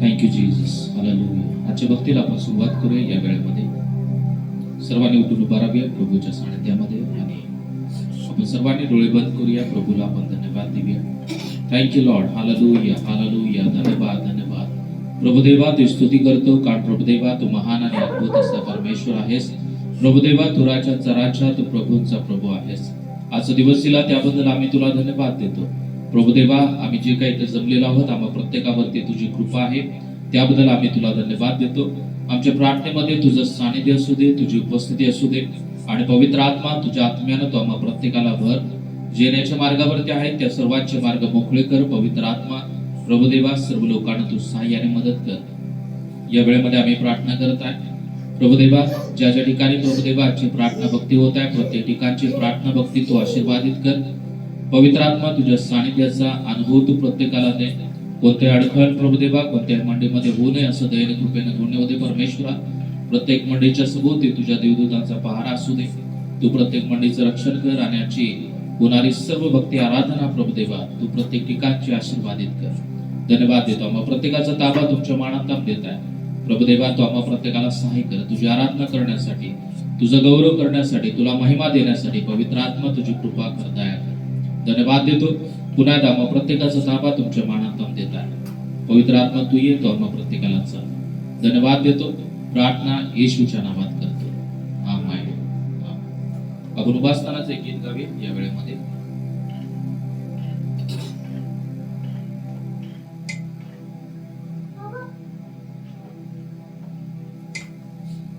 Thank you Jesus, hallelujah. आजच्या भक्तीला आपण सुरुवात करूया. या वेळेमध्ये सर्वांनी उठून उभा राहूया प्रभूच्या सानिध्यामध्ये आणि आपण सर्वांनी डोळे बंद करूया. प्रभूला आपण धन्यवाद देऊया. Thank you Lord, hallelujah, hallelujah. धन्यवाद, धन्यवाद प्रभुदेवा. तू स्तुती करतो कारण प्रभुदेवा तू महान आणि अद्भुत असा परमेश्वर आहेस. प्रभुदेवा तू राजा चराच्या, तू प्रभूंचा प्रभू आहेस. आजचा दिवस दिला त्याबद्दल आम्ही तुला धन्यवाद देतो. प्रभुदेवा, आम्ही जे काही इथे जमलेलो आहोत आम्हा प्रत्येकावरती तुझी कृपा आहे, त्याबद्दल आम्ही तुला धन्यवाद देतो. आमच्या प्रार्थनेमध्ये तुझं सानिध्य असू दे, तुझी उपस्थिती असू दे आणि पवित्र आत्मा तुझ्या आत्म्यानं तो आम्हा प्रत्येकाला भर. जे येण्याच्या मार्गावरती आहेत त्या सर्वांचे मार्ग मोकळे कर. पवित्र आत्मा प्रभुदेवा, सर्व लोकांना तू सहाय्याने मदत कर. या वेळेमध्ये आम्ही प्रार्थना करत आहे प्रभुदेवा, ज्या ज्या ठिकाणी प्रभुदेवा आजची प्रार्थना भक्ती होत आहे प्रत्येक ठिकाणची प्रार्थना भक्ती तू आशीर्वादित कर. पवित्र आत्मा तुझ्या सानिध्याचा अनुभव तू प्रत्येकाला दे. कोणत्या अडखळ प्रभुदेवा कोणत्याही मंडळीमध्ये होऊ नये असं दयेने कृपेने घडणे होते. परमेश्वरा, प्रत्येक मंडळीच्या सभोवती तुझ्या देवदूतांचा पहारा असू दे. तू प्रत्येक मंडळीचं रक्षण कर आणि आजची होणारी सर्व भक्ती आराधना प्रभुदेवा तू प्रत्येक ठिकाणची आशीर्वादित कर. धन्यवाद देतो. आम्हा प्रत्येकाचा ताबा तुमच्या मानात देत आहे प्रभुदेवा. तू आम्हा प्रत्येकाला सहाय्य कर तुझी आराधना करण्यासाठी, तुझं गौरव करण्यासाठी, तुला महिमा देण्यासाठी. पवित्र आत्मा तुझी कृपा कर, दया कर. धन्यवाद देतो. पुन्हा एकदा आम्हा प्रत्येकाचा ताबा तुमच्या मानात देत आहे. पवित्र आत्मा तू येतो आम्हा प्रत्येकाला चाल. धन्यवाद देतो. प्रार्थना येशूच्या नावात करतो, आमेन. आपण उपासनाचं एक गीत गावे या वेळेमध्ये.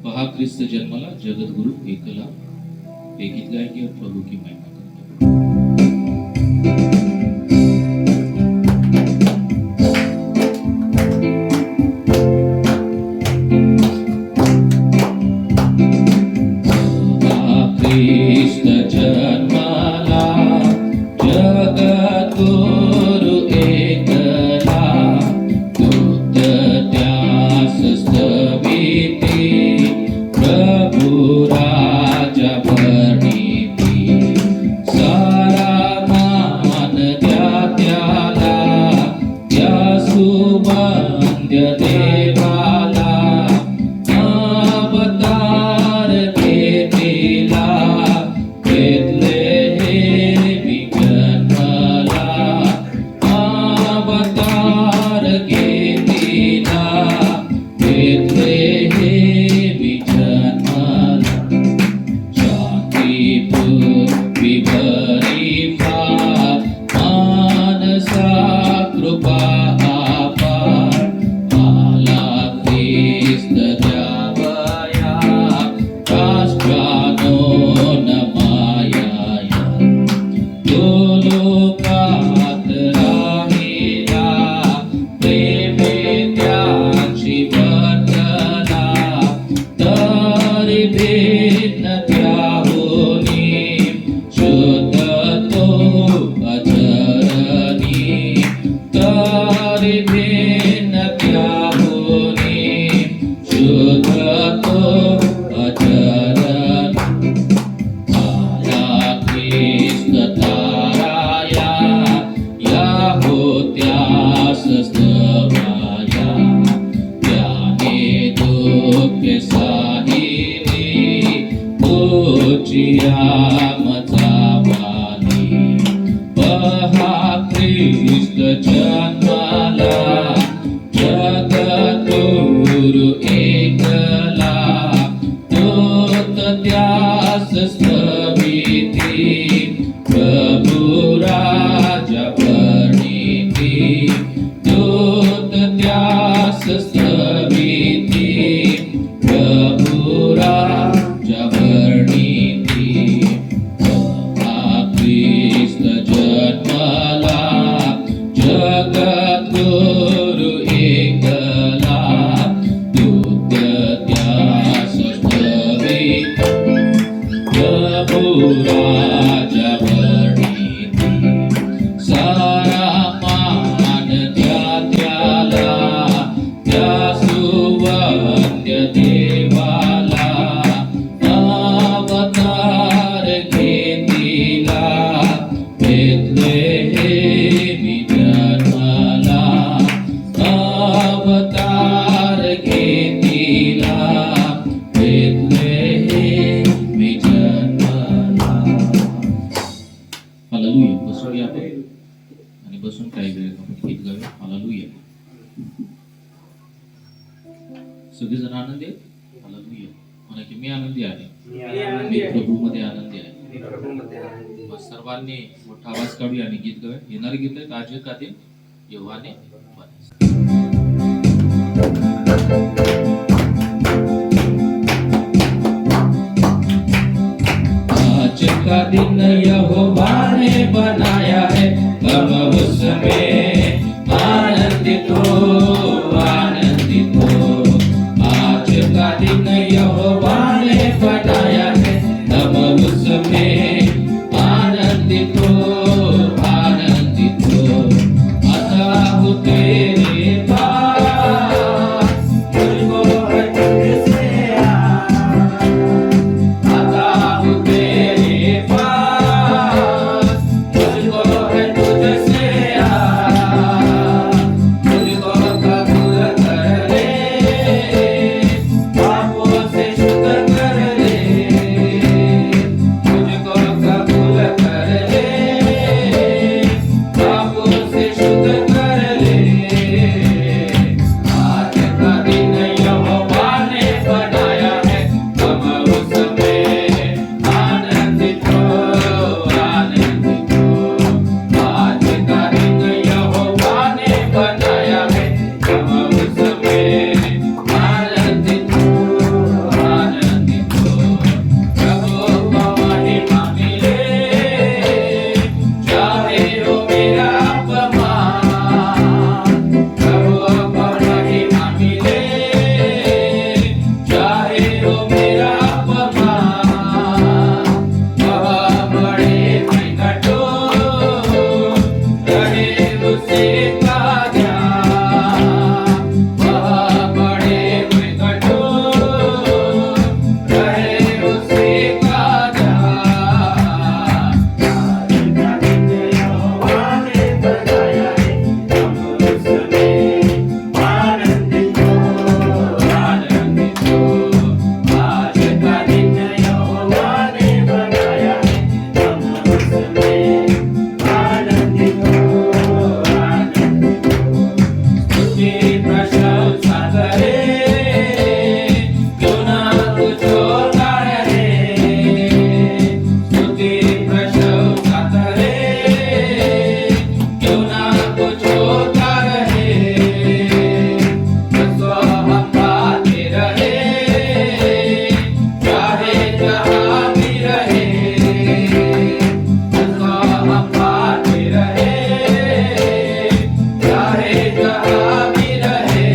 पहा ख्रिस्त जन्मला, जगद्गुरु एकला. हे गीत गायकी प्रभू की महिमा करतो. सारा मान द्या त्याला, त्या अवतार घेतिला बेथलेहेमी जन्मला. हालेलुया. बसूया आपण आणि बसून काही वेळ आपण गीत गाऊया. हालेलुया. सगळेजण आनंदी आहेत. हालेलुया. म्हणा की मी आनंदी आहे, मी प्रभूमध्ये आनंदी आहे. मग सर्वांनी मोठा आवाज काढूया आणि गीत गाऊया. येणारे गीत आहेत आज कातील यहोवाने आज का दिन यहोवा ने बनाया है, हम उसमें आनंदित हो, आनंदित हो. आज का दिन यहोवा ने बनाया है, हम उसमें आनंदित हो, आनंदित हो. आता हो तेरे पास, तुझको है तुझसे आता हो तेरे पास, तुझको है तुझसे तुझको कबूल कर ले, पापों से शुद्ध कर ले, तुझको कबूल कर ले, पापों से शुद्ध कर ले. आज का दिन यहोवा ने बनाया है, हम उसमें आनंदित हो, आनंदित हो. आज का दिन यहोवा ने बनाया है, हम उसमें आनंदित हो, आनंदित हो. प्रभु को महिमा मिले, चाहे हो मेरा अपमान. प्रभु को महिमा मिले, चाहे हो मेरा अपमान. वह बड़े मैं कठोर रहे उसे का ध्यान. वह बड़े मैं कठोर रहे उसे का ध्यान. आज का दिन यहोवा ने बनाया है, हम उसमें आनंदित हो, आनंदित हो. आज का दिन यहोवा ने बनाया है, हम उसमें आनंदित हो, आनंदित हो. स्तुति प्रशंसा करे, क्यों ना तुझको गाए. स्तुति प्रशंसा करे, क्यों ना तुझको गाए. उसको हम गाते रहे, चाहे जहाँ भी रहे. उसको हम गाते रहे, चाहे जहाँ भी रहे.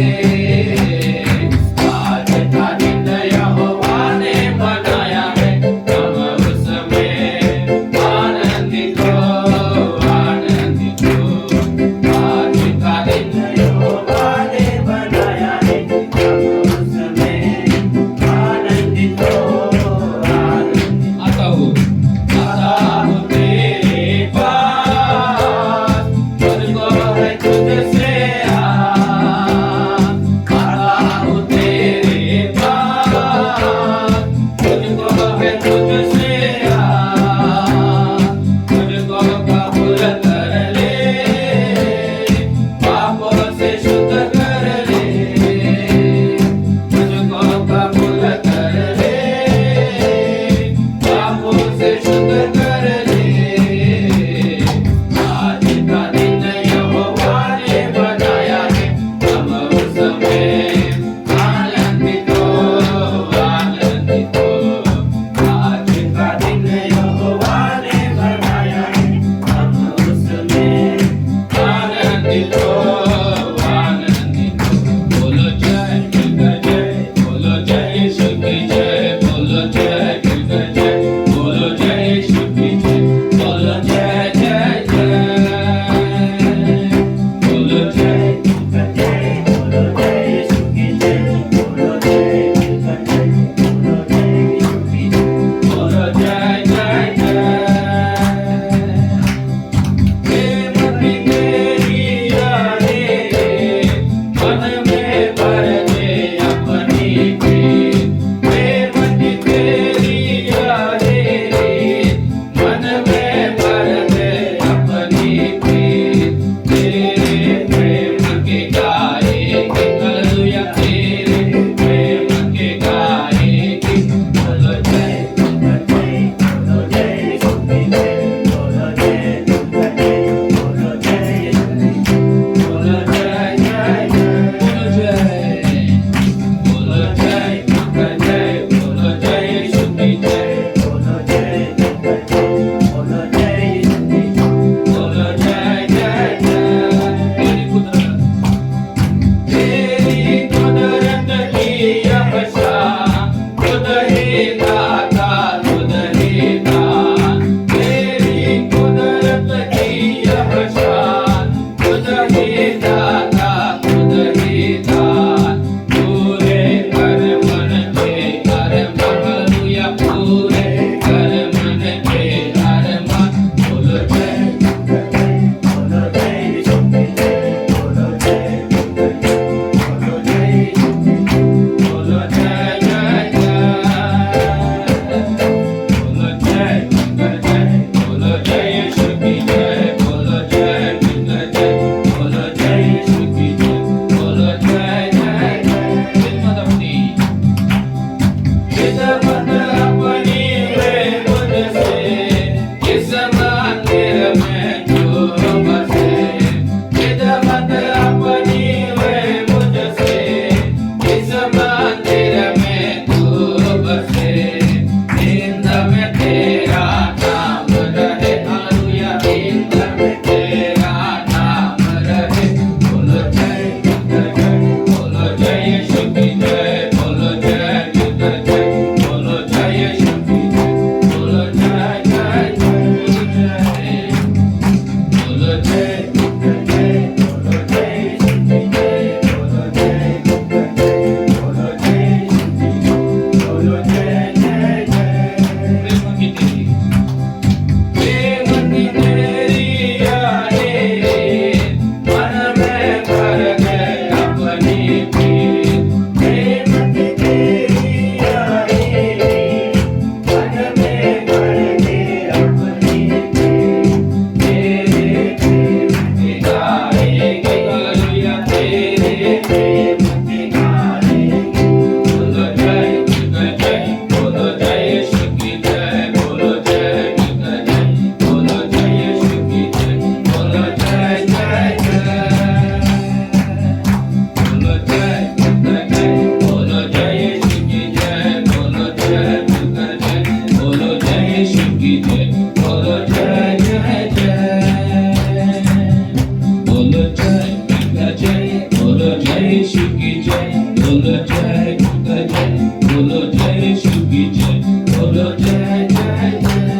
बोलो जय यीशु की जय, बोलो जय जय, बोलो जय यीशु की जय, बोलो जय जय जय।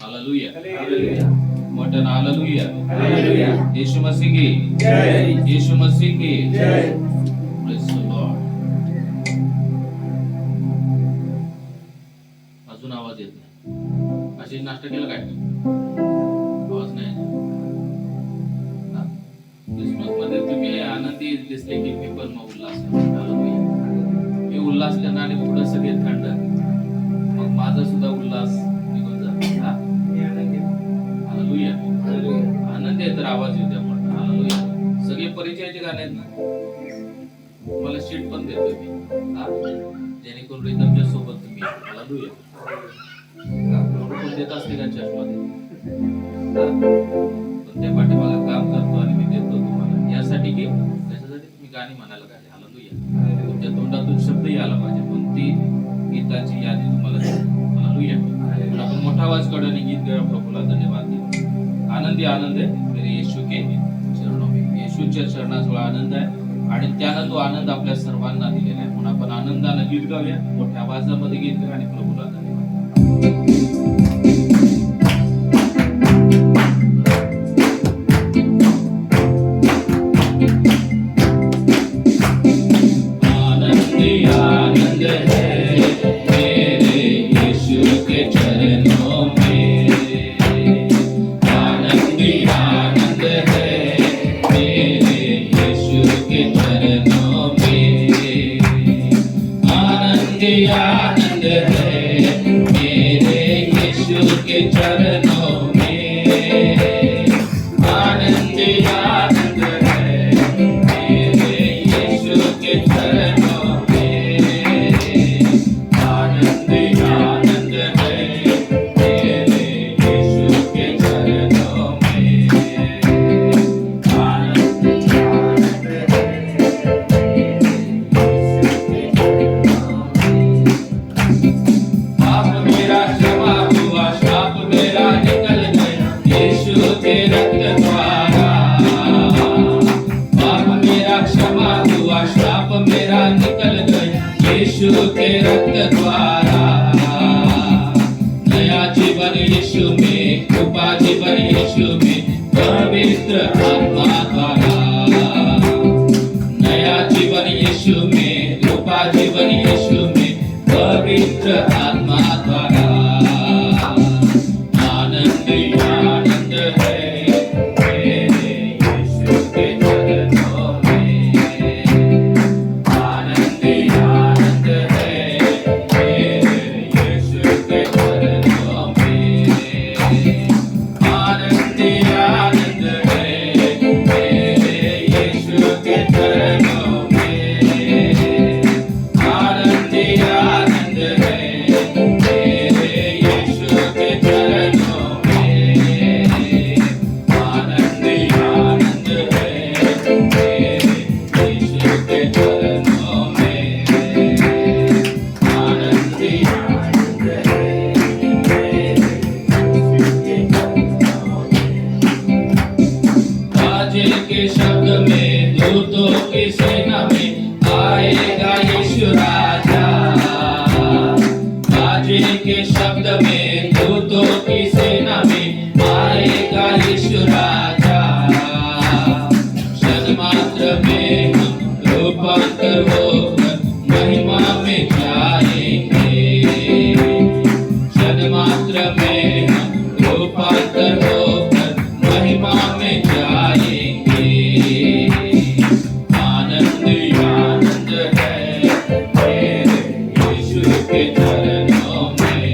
हालेलुया, हालेलुया, मोठ्यानं हालेलुया, हालेलुया। यीशु मसीह की जय, यीशु मसीह की जय। Praise the Lord. अजून आवाज येत नाही, अशी नाश्ता केला काय? आवाज नाही येत. क्रिसमस मध्ये तुम्ही आनंदी दिसले की मी पण मग उल्हास, मी उल्हासल्यानं आणि पुढे सगळे थंड, मग माझा सुद्धा उल्हास निघून जातो. हालेलुया, आनंद आहे तर आवाज येऊ द्या मोठा. हालेलुया. सगळे परिचयाचे गाणे आहेत ना, मला शीट पण देतो मी, जेणेकरून रिदमच्या सोबत तुम्ही. हालेलुया. पण देत असते का चर्चमध्ये, पण त्या पाठीमागे काम करतो आणि मी देतो तुम्हाला, यासाठी की त्याच्यासाठी तुम्ही गाणी म्हणायला पाहिजे. हालेलुया. तुमच्या तोंडातून शब्द यायला पाहिजे, पण ती गीताची यादी तुम्हाला देतो. हालेलुया. आपण मोठा आवाज काढून आणि गीत गाऊया, प्रभूला धन्यवाद देऊ. आनंदी आनंद आहे मेरे यीशु के चरणों में. येशूच्या चरणाजवळ आनंद आहे आणि त्यानं तो आनंद आपल्या सर्वांना दिलेला आहे. म्हणून आपण आनंदाने गीत गाऊया, मोठ्या आवाजामध्ये गीत गाऊया आणि प्रभूला धन्यवाद. आनंद है मेरे यीशु के चरणों में, आनंद आनंद है मेरे यीशु के चरणों में, आनंद आनंद है मेरे यीशु के चरणों में, आनंद आनंद यीशु के रक्त द्वारा, नया जीवन यीशु में, कृपा जीवन यीशु में, पवित्र आत्मा द्वारा, नया जीवन यीशु में, कृपा जीवन यीशु में, पवित्र आत्मा द्वारा, आनंद आनंद है मेरे यीशु के चरणों में, आनंद आनंद है मेरे यीशु के चरणों में, आनंद आनंद है मेरे यीशु के चरणों में, आनंद आनंद है मेरे यीशु के चरणों में, आनंद आनंद है मेरे यीशु के चरणों में, आनंद आनंद है मेरे यीशु के चरणों में। बाजे के शब्द में दूतों की सेना में आएगा यीशु राजा, बाजे के शब्द में दूतों की सेना में आएगा यीशु राजा, क्षण मात्र में हम रूपांतर होकर महिमा में जाएंगे, क्षण मात्र में हम रूपांतर होकर महिमा में जाएंगे, आनंद आनंद है मेरे यीशु के चरणों में,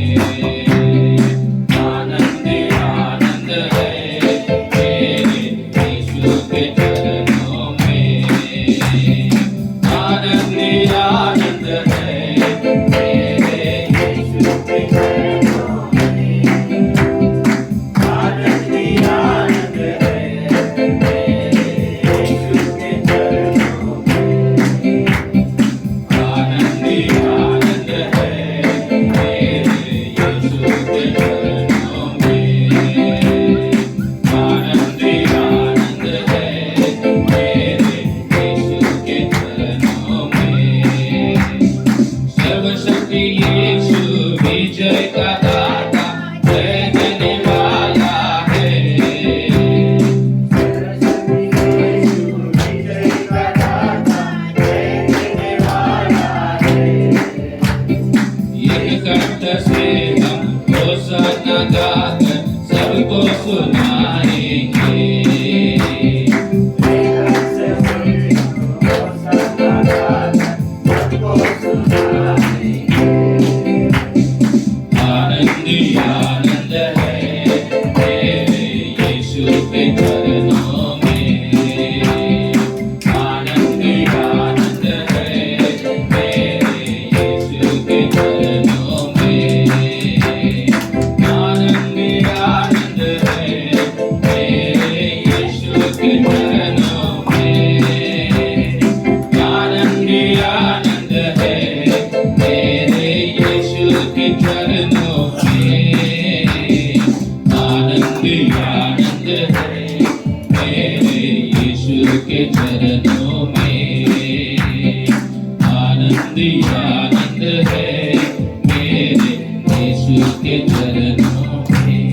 आनंद आनंद है मेरे यीशु के चरणों में, के चरणों में आनंद ही आनंद है मेरे यीशु के चरणों में।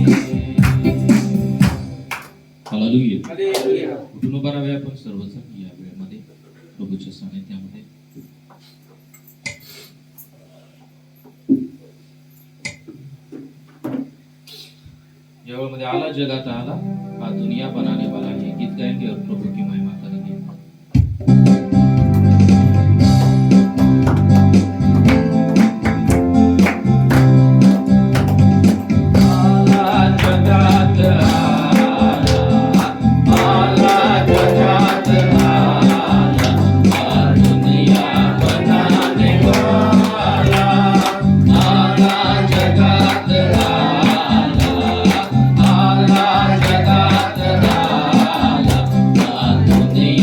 हालेलुया। उठून उभा राहूया आपण सर्वजण या वेळेमध्ये प्रभूच्या सानिध्यामध्ये। या वेळेमध्ये आला जगात आला, हा दुनिया बनाने वाला है गीत गाएंगे और प्रभु की महिमा करेंगे। आला जगात आला जगात आला, हा दुनिया बनाने वाला। आला जगात आला जगात आला, हा दुनिया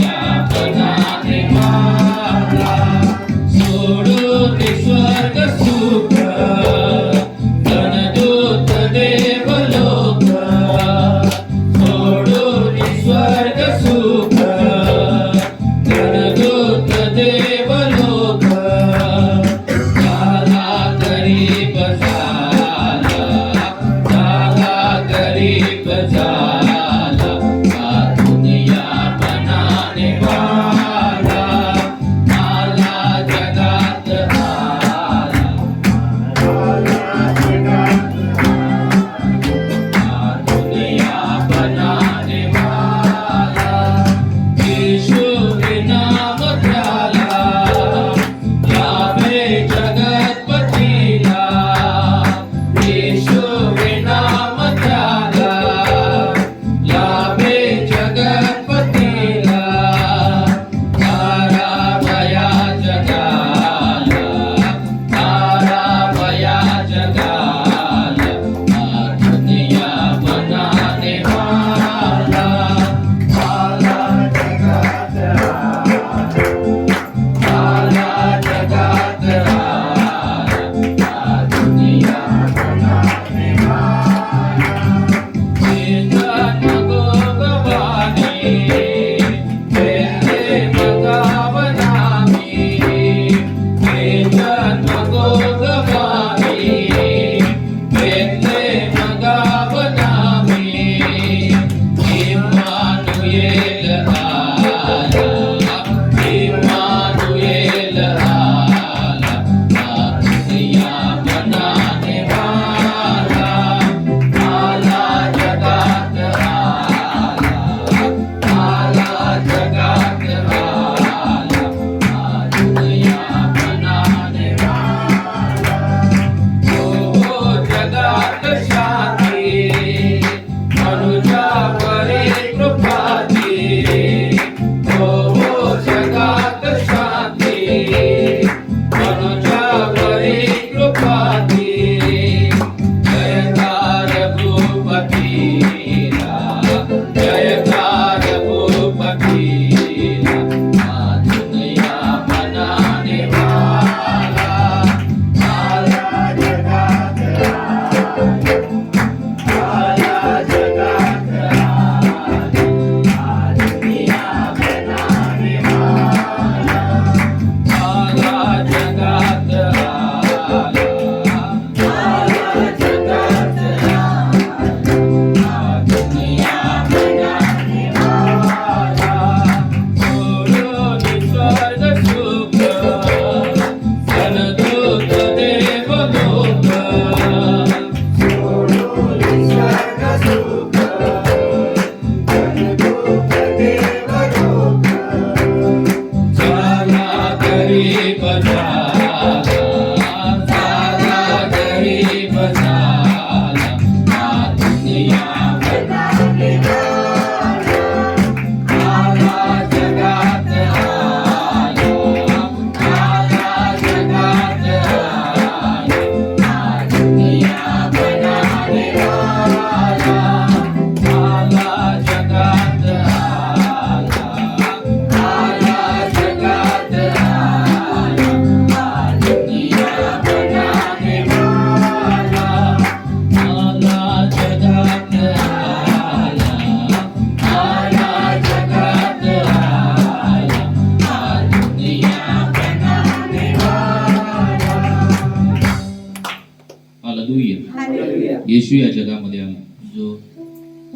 येशू या जगामध्ये आला, जो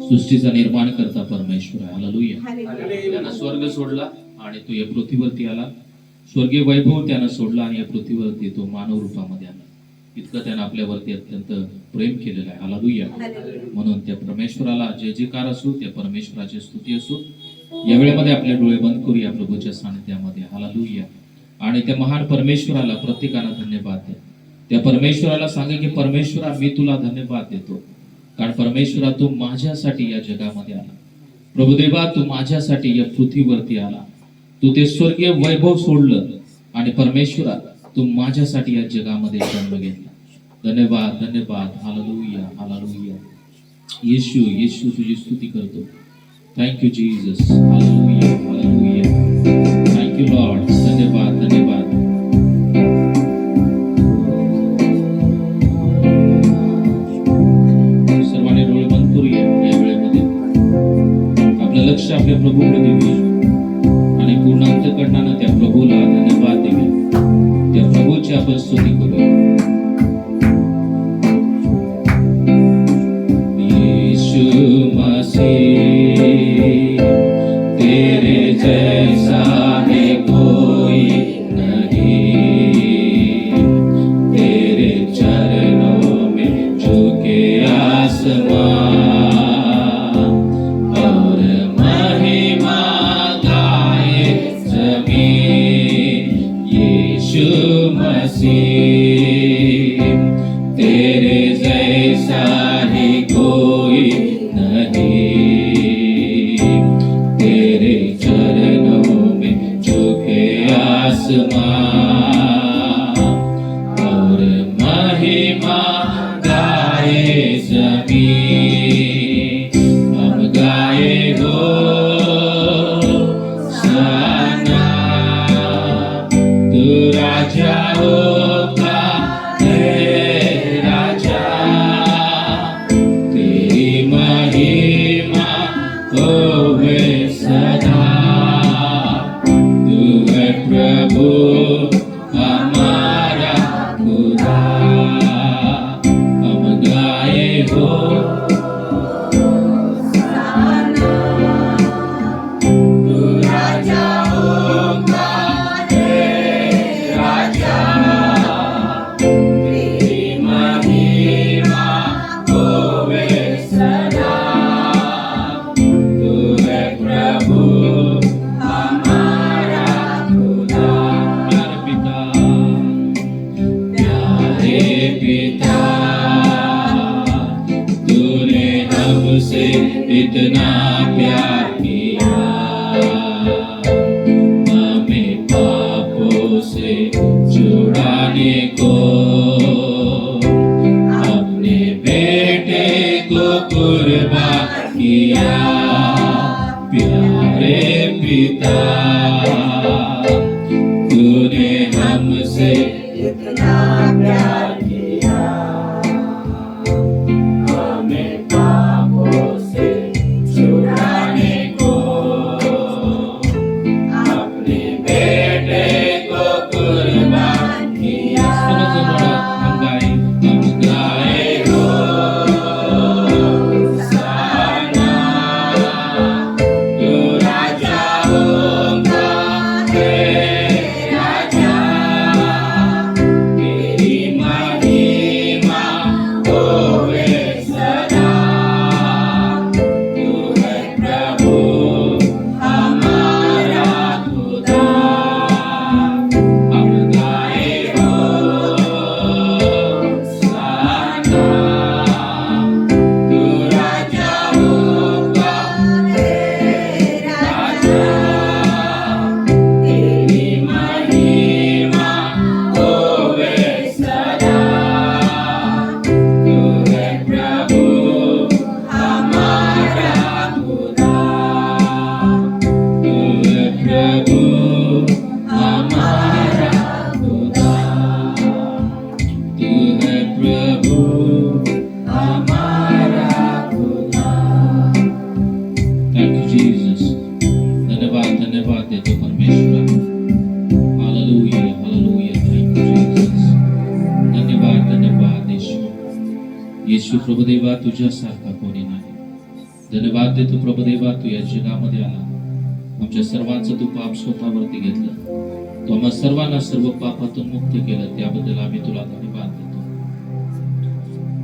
सृष्टीचा निर्माण करता परमेश्वर आहे. हालेलुया. त्यानं स्वर्ग सोडला आणि तो या पृथ्वीवरती आला. स्वर्गीय वैभव त्यानं सोडला आणि या पृथ्वीवरती तो मानव रूपामध्ये आला. इतकं त्यानं आपल्यावरती अत्यंत प्रेम केलेलं आहे. हालेलुया. म्हणून त्या परमेश्वराला जय जयकार असो, त्या परमेश्वराची स्तुती असो. या वेळेमध्ये आपले डोळे बंद करूया प्रभूच्या सानिध्यामध्ये. हालेलुया. आणि त्या महान परमेश्वराला प्रत्येकाला धन्यवाद द्या. त्या परमेश्वराला सांगा की परमेश्वरा, मी तुला धन्यवाद देतो, कारण परमेश्वरा तू माझ्यासाठी या जगामध्ये आला. प्रभुदेवा, तू माझ्यासाठी या पृथ्वीवरती आला. तू ते स्वर्गीय वैभव सोडलं आणि परमेश्वरा तू माझ्यासाठी या जगामध्ये जन्म घेतला. धन्यवाद, धन्यवाद. Hallelujah, hallelujah. येशू, येशू तुझी स्तुती करतो. Thank you Jesus. Hallelujah, hallelujah. Thank you Lord. धन्यवाद, धन्यवाद. सर्वांनी डोळे बंद करूया या वेळेमध्ये. आपलं लक्ष आपल्या प्रभूकडे देऊया आणि पूर्ण अंतःकरणानं त्या प्रभूला धन्यवाद देऊया. त्या प्रभूची आपण स्तुती करूया. यीशु मसीह, तेरे जैसा है कोई नहीं, तेरे चरणों में झुके आसमां और महिमा गाए जमीन. यीशु मसीह, तेरे जैसा ही कोई नहीं, तेरे चरणों में झुके आसमां और महिमा गाए जमीन. हम गाए हो सना, तू राजा होगा हे राजा, तेरी महिमा होवे सदा. तू है प्रभु हमारा खुदा. हम गाए हो तू राजा होगा हे राजा, तेरी महिमा होवे सदा. तू है प्रभु हमारा खुदा. प्यारे पिता, तूने हमसे इतना प्यार किया, हमें पापों से छुड़ाने को अपने बेटे को कुर्बान किया. प्यारे पिता, तूने हमसे इतना प्यार किया, हमें पापों से छुड़ाने को अपने बेटे को कुर्बान किया. हम गाए हो सना, तू राजा होगा हे राजा, तेरी महिमा होवे सदा. तू है प्रभु हमारा खुदा. हम गाए हो सना, तू राजा होगा हे राजा, तेरी महिमा होवे सदा. तू है प्रभु हमारा खुदा. तू है प्रभु हमारा खुदा. तू है प्रभु हमारा खुदा. Thank you Jesus. धन्यवाद, धन्यवाद देतो परमेश्वरा. Hallelujah, hallelujah. Thank you Jesus. धन्यवाद, धन्यवाद येशू. येशू येशू प्रभुदेवा, तुझ्यासारखा कोणी नाही. धन्यवाद देतो प्रभुदेवा, तू या जगामध्ये आला, आमच्या सर्वांचं तू पाप स्वतःवरती घेतलं, तू आम्हा सर्वांना सर्व पापातून मुक्त केलं, त्याबद्दल आम्ही तुला धन्यवाद देतो.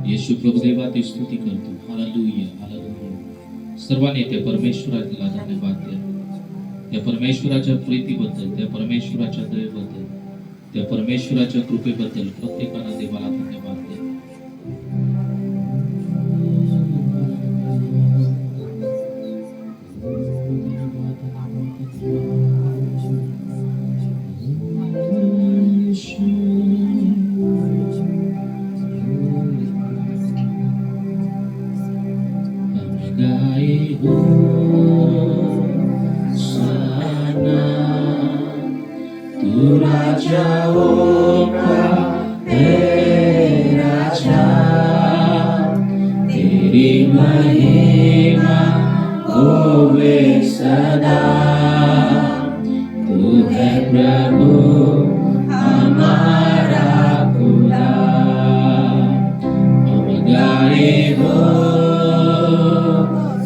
येशू प्रभुदेवा, ती स्तुती करतो. Hallelujah, hallelujah. सर्वांनी त्या परमेश्वराला धन्यवाद द्या. त्या परमेश्वराच्या प्रीतीबद्दल, त्या परमेश्वराच्या दयेबद्दल, त्या परमेश्वराच्या कृपेबद्दल प्रत्येकानं देवाला धन्यवाद द्या. तू राजा हो का है राजा, तेरी महिमा होवे सदा. तू है प्रभु हमारा खुदा, हम गाए हो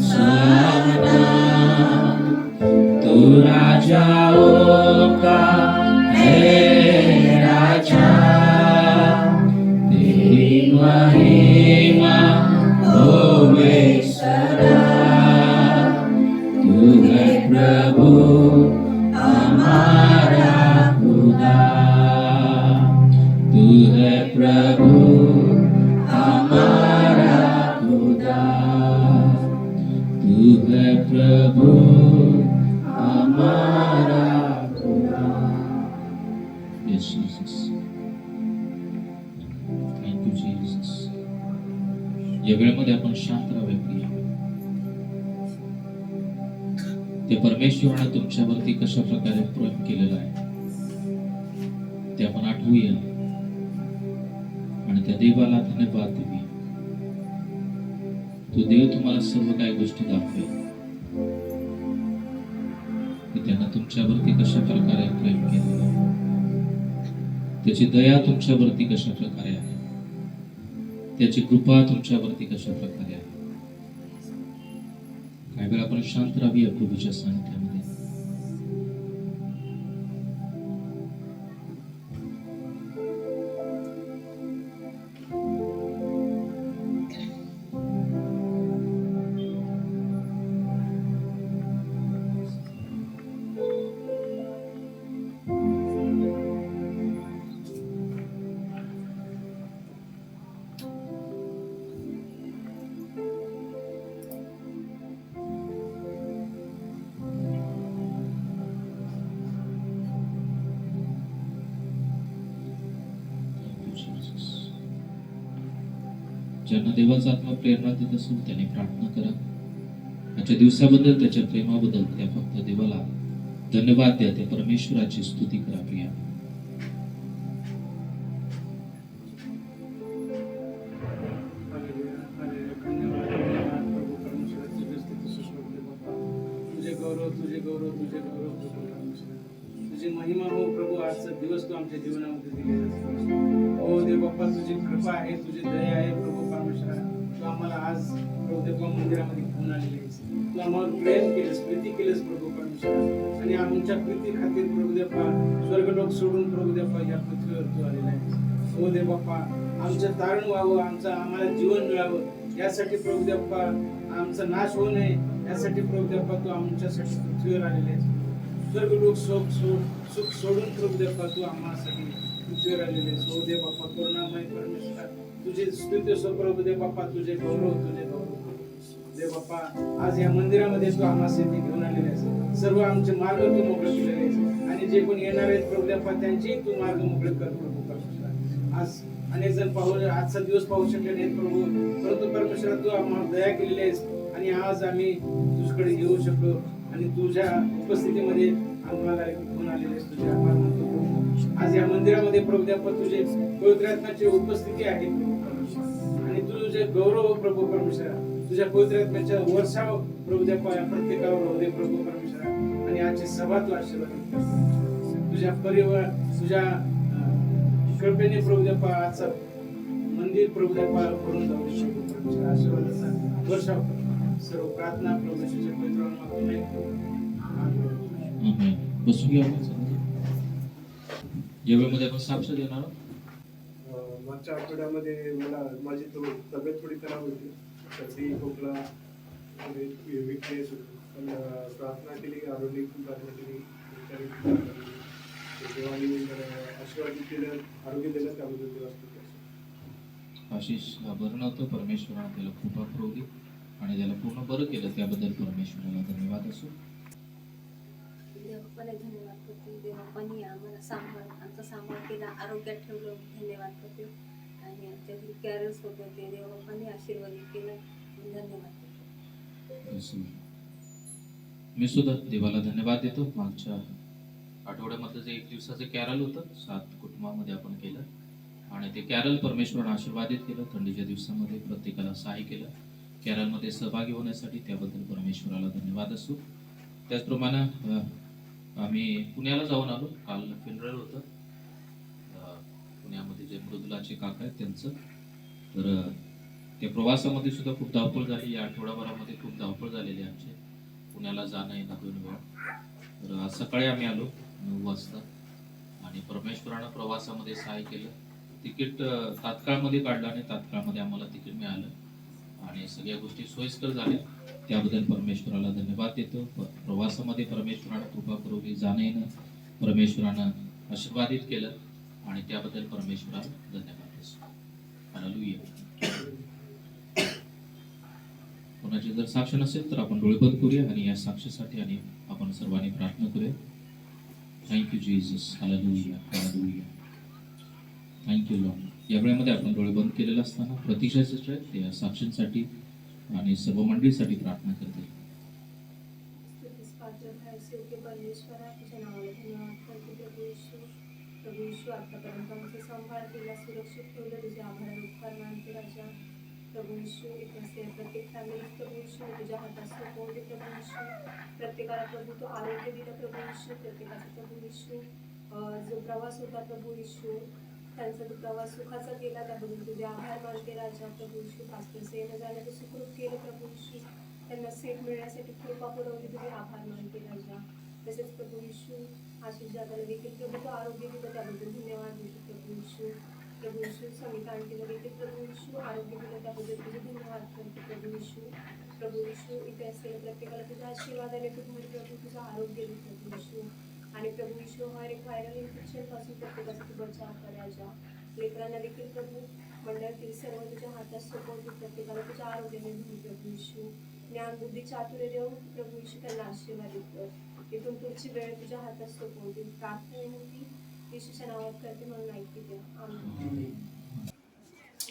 सना. तू राजा हो का राजा, तेरी महिमा होवे सदा. तू है प्रभु हमारा खुदा, तू है प्रभु हमारा खुदा, तू है प्रभु हमारा खुदा. Yes, Jesus. Thank you, Jesus. या वेळेमध्ये आपण शांत राहावे प्रिय. ते परमेश्वराने तुमच्यावरती कशा प्रकारे प्रेम केलेलं आहे ते आपण आठवूया आणि त्या देवाला धन्यवाद देऊया. तो देव तुम्हाला सर्व काही गोष्टी दाखवेल की त्यानं तुमच्यावरती कशा प्रकारे प्रेम केलेलं आहे, त्याची दया तुमच्यावरती कशा प्रकारे आहे, त्याची कृपा तुमच्यावरती कशा प्रकारे आहे. काही वेळा आपण शांत राहूया प्रभूच्या सानिध्यामध्ये. ज्यांना देवाचा आत्मा प्रेरणा देत असेल त्याने प्रार्थना करा. आजच्या दिवसाबद्दल, त्याच्या प्रेमाबद्दल त्या फक्त देवाला धन्यवाद द्या. त्या परमेश्वराची स्तुती करा प्रिया. तुझी महिमा हो प्रभू. आजचा दिवस तू आमच्या जीवनामध्ये दिलेला हो देव बाप्पा. तुझी कृपा आहे, तुझी दया आहे प्रभू परमेश्वरा. तू आम्हाला आज प्रभू देव मंदिरामध्ये घेऊन आलेली आहेस. तू आम्हाला प्रेम केलंस, प्रीती केलंस प्रभू परमेश्वरा. आणि आमच्या प्रीती खातीर प्रभू देवा स्वर्गलोक सोडून प्रभू देवा या पृथ्वीवर तू आलेला आहेस. हो देव बाप्पा, आमचं तारण व्हावं, आम्हाला जीवन मिळावं यासाठी प्रभू देवा, आमचा नाश होऊ नये यासाठी प्रभू देवा तू आमच्यासाठी पृथ्वीवर आलेले आहेस. स्वर्गलोक सुख सोडून प्रभू देवा तू आम्हासाठी पृथ्वीवर आलेले आहेस. हो देव बाप्पा, करुणामय परमेश्वरा, तुझे स्तुती सो प्रभू देव बाप्पा. तुझे गौरव देव बाप्पा. आज या मंदिरामध्ये तू आम्हासाठी घेऊन आलेले आहेस. सर्व आमचे मार्ग तू मोकळे केलेले आहेस. आणि जे कोणी येणार आहेत प्रभू देवा त्यांची तू मार्ग मोकळे कर प्रभू परमेश्वरा. आज अनेक जण आजचा दिवस पाहू शकले नाहीत प्रभू, परंतु परमेश्वरा तू आम्हाला दया केलेली आहेस. आणि आज आम्ही तुझ्याकडे येऊ शकलो आणि तुझ्या उपस्थितीमध्ये आम्हाला घेऊन आलेले आहेस. तुझे आभार मानतो प्रभू. आज या मंदिरामध्ये प्रभू देवा तुझे पवित्र आत्म्याची उपस्थिती आहे आणि तुझे गौरव प्रभू परमेश्वरा. तुझ्या पवित्र आत्म्याच्या वर्षाव प्रभू देवा या प्रत्येकावर होऊ दे प्रभू परमेश्वरा. आणि आजची सभा तू आशीर्वादित कर. तुझ्या परिवार, तुझ्या कृपेने प्रभू देवा आजचा मंदिर प्रभू पार करून जाऊ दे प्रभू परमेश्वर आशीर्वादाचा वर्षाव कर. सर्व प्रार्थना प्रभू येशूच्या पवित्र नामातून ऐकतो. आमेन. आमेन. बसून घ्या आपण सर्वजण. या वेळेमध्ये आपण साक्ष देणार आहोत. मागच्या आठवड्यामध्ये माझी तब्येत थोडी खराब होती. सर्दी खोकला विकनेस होती. पण प्रार्थना केली, आरोग्य प्रार्थना केली, उपचार प्रार्थना केली. देवाने आशीर्वादित केलं, आरोग्य दिलं, त्याबद्दल देवाला आशिष बरं नव्हतं, परमेश्वरानं त्याला कृपा पुरवली आणि त्याला पूर्ण बरं केलं, त्याबद्दल परमेश्वराला धन्यवाद असो. देवाला धन्यवाद करते. देवाने आम्हाला आमचा सांभाळ केला, आरोग्यात ठेवलं, धन्यवाद करते. आणि आमच्या घरी कॅरल्स होते ते देवाने आशीर्वादित केलं, धन्यवाद करते. असो. मी सुद्धा देवाला धन्यवाद देतो. मागच्या आठवड्यामध्ये जे 1 दिवसाचं कॅरल होतं, 7 कुटुंबामध्ये आपण केलं आणि ते कॅरल परमेश्वरानं आशीर्वादित केलं. थंडीच्या दिवसामध्ये प्रत्येकाला सहाय्य केलं कॅरलमध्ये सहभागी होण्यासाठी, त्याबद्दल परमेश्वराला धन्यवाद असो. त्याचप्रमाणे आम्ही पुण्याला जाऊन आलो. काल फिनरल होतं पुण्यामध्ये, जे मृदुलाचे काका आहेत त्यांचं. तर त्या प्रवासामध्ये सुद्धा खूप धावपळ झाली. या आठवडाभरामध्ये खूप धावपळ झालेली आहे आमची, पुण्याला जाणं येणं 2 वेळा. तर आज सकाळी आम्ही आलो 9 वाजता आणि परमेश्वरानं प्रवासामध्ये सहाय्य केलं. तिकीट तात्काळमध्ये काढलं आणि तात्काळमध्ये आम्हाला तिकीट मिळालं आणि सगळ्या गोष्टी सोयीस्कर झाल्या, त्याबद्दल परमेश्वराला धन्यवाद देतो. प्रवासामध्ये परमेश्वरानं कृपा पुरवली, जाणं येणं परमेश्वरानं आशीर्वादित केलं आणि त्याबद्दल परमेश्वराला धन्यवाद असो. हालेलुया. कोणाची जर साक्ष नसेल तर आपण डोळे बंद करूया आणि या साक्षीसाठी आणि आपण सर्वांनी प्रार्थना करूया. Thank you Jesus. Hallelujah, hallelujah. Thank you Lord. या वेळेमध्ये आपण डोळे बंद केलेले असताना प्रतीक्षा सिस्टर त्या साक्षींसाठी आणि सर्व मंडळीसाठी प्रार्थना करते. स्तुतीस पात्र आहेस, योग्य परमेश्वरा, तुझ्या नावाला धन्यवाद करते. प्रभू येशू आतापर्यंत आमचा सांभाळ केला, सुरक्षित ठेवलं, तुझे आभार उपकार मानते राजा. प्रभू येशू इथे प्रत्येक फॅमिली प्रभू येशू तुझ्या हातात सोपवते. प्रभू येशू प्रत्येकाला प्रभू तो आरोग्य दिलं. प्रभू येशू प्रत्येकाचा प्रभू येशू जो प्रवास होता प्रभू येशू त्यांचा जो प्रवास सुखाचा केला, त्याबद्दल तुझे आभार मानते राजा. प्रभू येशू पास्टर येणं जाण्याचं सुखरूप केलं. प्रभू येशू त्यांना सेफ मिळण्यासाठी कृपा पुरवली, तुझे आभार मानते राजा. तसेच प्रभू येशू आशिष दादाला देखील प्रभू तो आरोग्य दिलं, त्याबद्दल धन्यवाद देतो. प्रभू येशू प्रभू येशू समिता आणखीला देखील प्रभू येशू आरोग्य दिलं, त्याबद्दल तुझे धन्यवाद करते. प्रभू येशू इथे असलेल्या प्रत्येकाला तुझ्या आशीर्वादाने तुम्ही प्रभू तुझं आरोग्य दे प्रभू येशू. आणि प्रभू येशू हर एक व्हायरल इन्फेक्शन पासून प्रत्येकाचा तू बचाव करायचा. लेकरांना देखील प्रभू मंडळातील सर्व तुझ्या हातात सोपवते, प्रत्येकाला तुझ्या आरोग्याने घेऊन प्रभू येशू ज्ञान बुद्धी चातुर्य देऊन प्रभू येशू त्यांना आशीर्वादित कर. इथून पुढची वेळ तुझ्या हातात सोपवते. प्रार्थनेमध्ये येशूच्या नावात करते, म्हणून ऐकते द्या. आमेन.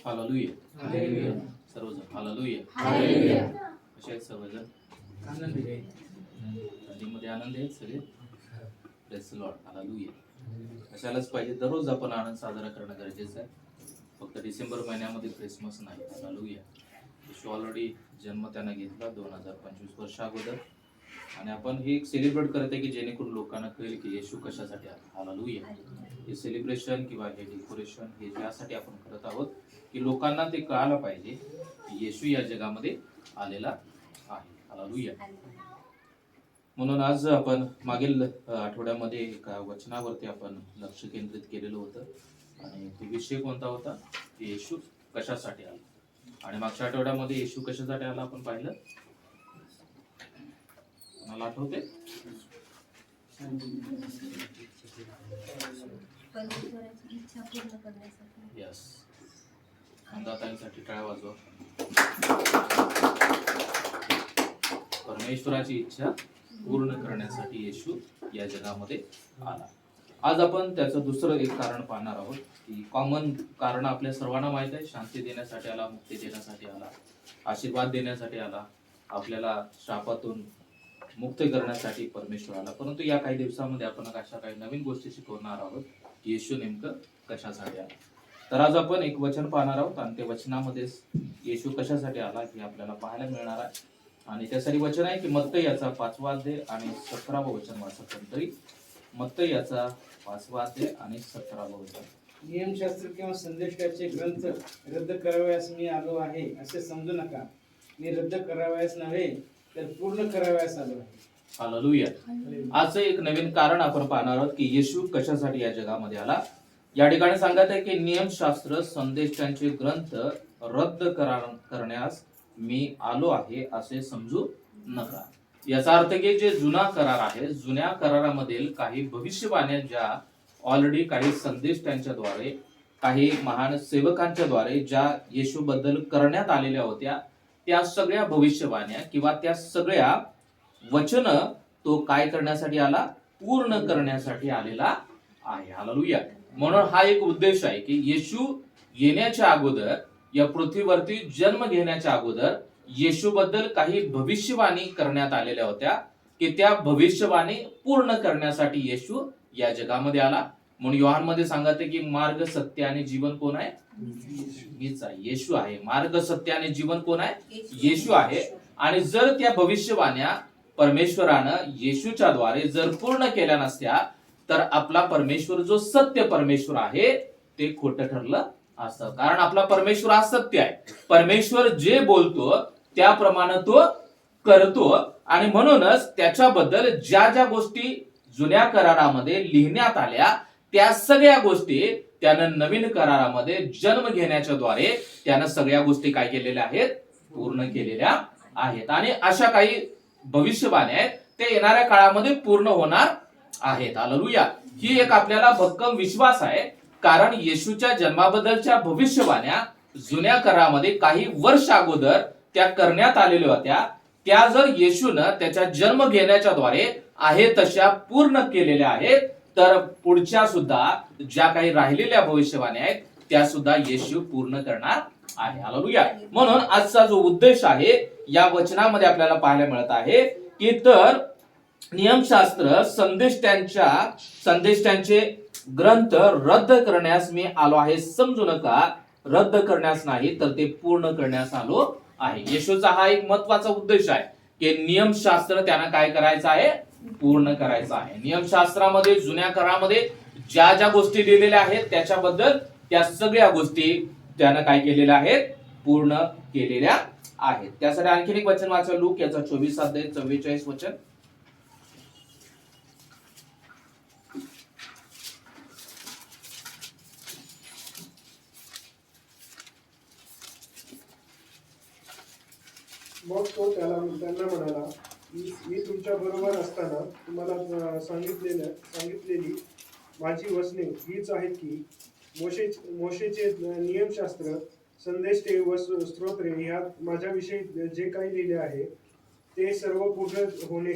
हालेलुया. हालेलुया. सर्वजण हालेलुया. हालेलुया. कसे आहेत सर्वजण? आनंद घे. थंडीमध्ये आनंद आहेत सगळे. Praise the Lord. हालेलुया. अशालाच पाहिजे. दररोज आपण आनंद साजरा करणं गरजेचं आहे. फक्त डिसेंबर महिन्यामध्ये क्रिसमस नाही. हालेलुया. येशू ऑलरेडी जन्म त्यानं घेतला 2025 वर्ष अगोदर आणि आपण हे एक सेलिब्रेट करत आहे की जेणेकरून लोकांना कळेल की येशू कशासाठी आला. हालेलुया. हे सेलिब्रेशन किंवा हे डेकोरेशन हे ज्यासाठी आपण करत आहोत की लोकांना ते कळायला पाहिजे की येशू या जगामध्ये आलेला आहे. हालेलुया. म्हणून आज आपण मागील आठवड्यामध्ये एका वचनावरती आपण लक्ष केंद्रित केलेलं होतं आणि तो विषय कोणता होता? येशू कशासाठी आला. आणि मागच्या आठवड्यामध्ये येशू कशासाठी आला आपण पाहिलं. मला आठवते परमेश्वराची इच्छा पूर्ण करण्यासाठी. यस. दातांसाठी टाळ्या वाजवा. परमेश्वराची इच्छा पूर्ण करण्यासाठी येशू या जगामध्ये आला. आज आपण त्याचं दुसरं एक कारण पाहणार आहोत की कॉमन कारण आपल्या सर्वांना माहित आहे. शांती देण्यासाठी आला, मुक्ती देण्यासाठी आला, आशीर्वाद देण्यासाठी आला, आपल्याला शापातून मुक्त करण्यासाठी परमेश्वर आला. परंतु या काही दिवसामध्ये आपण अशा काही नवीन गोष्टी शिकवणार आहोत की येशू नेमकं कशासाठी आला. तर आज आपण एक वचन पाहणार आहोत आणि त्या वचनामध्ये येशू कशासाठी आला हे आपल्याला पाहायला मिळणार आहे. आणि त्यासाठी वचन आहे की मत्तई याचा 5वा अध्याय आणि 17वा वचन वाचत तरी. मत्तई याचा 5वा अध्याय आणि 17वा वचन. नियमशास्त्र किंवा संदेष्टाचे ग्रंथ रद्द करावयास मी आलो आहे असे समजू नका. मी रद्द करावयास नव्हे तर पूर्ण करावयास आलो आहे. हालेलुया. आज एक नवीन कारण आपण पाहणार आहोत की येशू कशासाठी या जगामध्ये आला. या ठिकाणी सांगत आहे की नियमशास्त्र संदेशांचे ग्रंथ रद्द करण्यास मी आलो आहे असे समजू नका. याचा अर्थ की जे जुना करार आहे, जुन्या करारामधील काही भविष्यवाण्या ज्या ऑलरेडी काही संदेश त्यांच्याद्वारे, काही महान सेवकांच्या द्वारे ज्या येशू बद्दल करण्यात आलेल्या होत्या, त्या सगळ्या भविष्यवाण्या किंवा त्या सगळ्या वचन तो काय करण्यासाठी आला, पूर्ण करण्यासाठी आलेला आहे. हालेलुया. म्हणून हा एक उद्देश आहे की येशू येण्याच्या अगोदर, या पृथ्वीवरती जन्म घेण्याच्या अगोदर येशू बद्दल काही भविष्यवाणी करण्यात आलेल्या होत्या की त्या भविष्यवाणी पूर्ण करण्यासाठी येशू या जगामध्ये आला. म्हणून योहान मध्ये सांगत आहे की मार्ग, सत्य आणि जीवन कोण आहे? मीच आहे, येशू आहे. मार्ग, सत्य आणि जीवन कोण आहे? येशू आहे. आणि जर त्या भविष्यवाण्या परमेश्वरानं येशूच्या द्वारे जर पूर्ण केल्या नसत्या तर आपला परमेश्वर जो सत्य परमेश्वर आहे ते खोटं ठरलं असतं. कारण आपला परमेश्वर हा सत्य आहे. परमेश्वर जे बोलतो त्याप्रमाणे तो करतो. आणि म्हणूनच त्याच्याबद्दल ज्या ज्या गोष्टी जुन्या करारामध्ये लिहिण्यात आल्या त्या सगळ्या गोष्टी त्यानं नवीन करारामध्ये जन्म घेण्याच्या द्वारे त्यानं सगळ्या गोष्टी काय केलेल्या आहेत? पूर्ण केलेल्या आहेत. आणि अशा काही भविष्यवाणी आहेत ते येणाऱ्या काळामध्ये पूर्ण होणार आहेत. हालेलुया. ही एक आपल्याला भक्कम विश्वास आहे. कारण येशूच्या जन्माबद्दलच्या भविष्यवाण्या जुन्या करारामध्ये काही वर्ष अगोदर त्या करण्यात आलेल्या होत्या. त्या जर येशूनं त्याच्या जन्म घेण्याच्या द्वारे आहे तशा पूर्ण केलेल्या आहेत तर पुढच्या सुद्धा ज्या काही राहिलेल्या भविष्यवाण्या आहेत त्या सुद्धा येशू पूर्ण करणार आहे. हालेलुया. म्हणून आजचा जो उद्देश आहे या वचनामध्ये आपल्याला पाहायला मिळत आहे की तर नियमशास्त्र संदेशांचे ग्रंथ रद्द करण्यास मी आलो आहे समजू नका. रद्द करण्यास नाही तर ते पूर्ण करण्यास आलो आहे. येशूचा हा एक महत्वाचा उद्देश आहे की नियमशास्त्र त्यांना काय करायचं आहे? पूर्ण करायचं आहे. नियमशास्त्रामध्ये, जुन्या करारामध्ये ज्या ज्या गोष्टी लिहिलेल्या आहेत त्याच्याबद्दल त्या सगळ्या गोष्टी त्यानं काय केलेल्या आहेत? पूर्ण केलेल्या आहेत. त्यासाठी आणखीन एक वचन वाचा, लूक याचा 24 अध्याय 44 वचन. मग तो त्यांना म्हणाला, मी तुमच्या बरोबर असताना तुम्हाला सांगितलेली माझी वचने हीच आहेत की मोशेचे नियमशास्त्र, संदेष्टे व स्तोत्रे ह्यात माझ्याविषयी जे काही लिहिले आहे ते सर्व पूर्ण होणे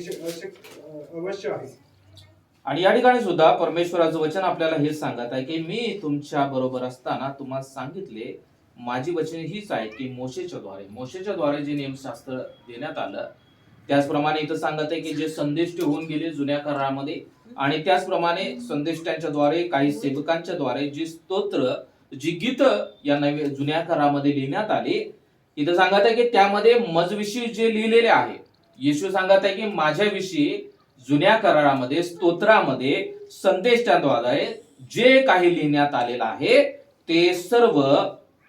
अवश्य आहे. आणि या ठिकाणी सुद्धा परमेश्वराचं वचन आपल्याला हे सांगत आहे की मी तुमच्या बरोबर असताना तुम्हाला सांगितले माझी वचने हीच आहेत की मोशेच्या द्वारे जे नियमशास्त्र देण्यात आलं त्याचप्रमाणे इथं सांगत आहे की जे संदेष्ट होऊन गेले जुन्या करारामध्ये, आणि त्याचप्रमाणे संदेष्टांच्या द्वारे, काही सेवकांच्या द्वारे जी स्तोत्र, जी गीत या जुन्या करारामध्ये लिहिण्यात आली, इथं सांगत आहे की त्यामध्ये मजविषयी जे लिहिलेले आहे. येशू सांगत आहे की माझ्याविषयी जुन्या करारामध्ये, स्तोत्रामध्ये, संदेशांद्वारे जे काही लिहिण्यात आलेलं आहे ते सर्व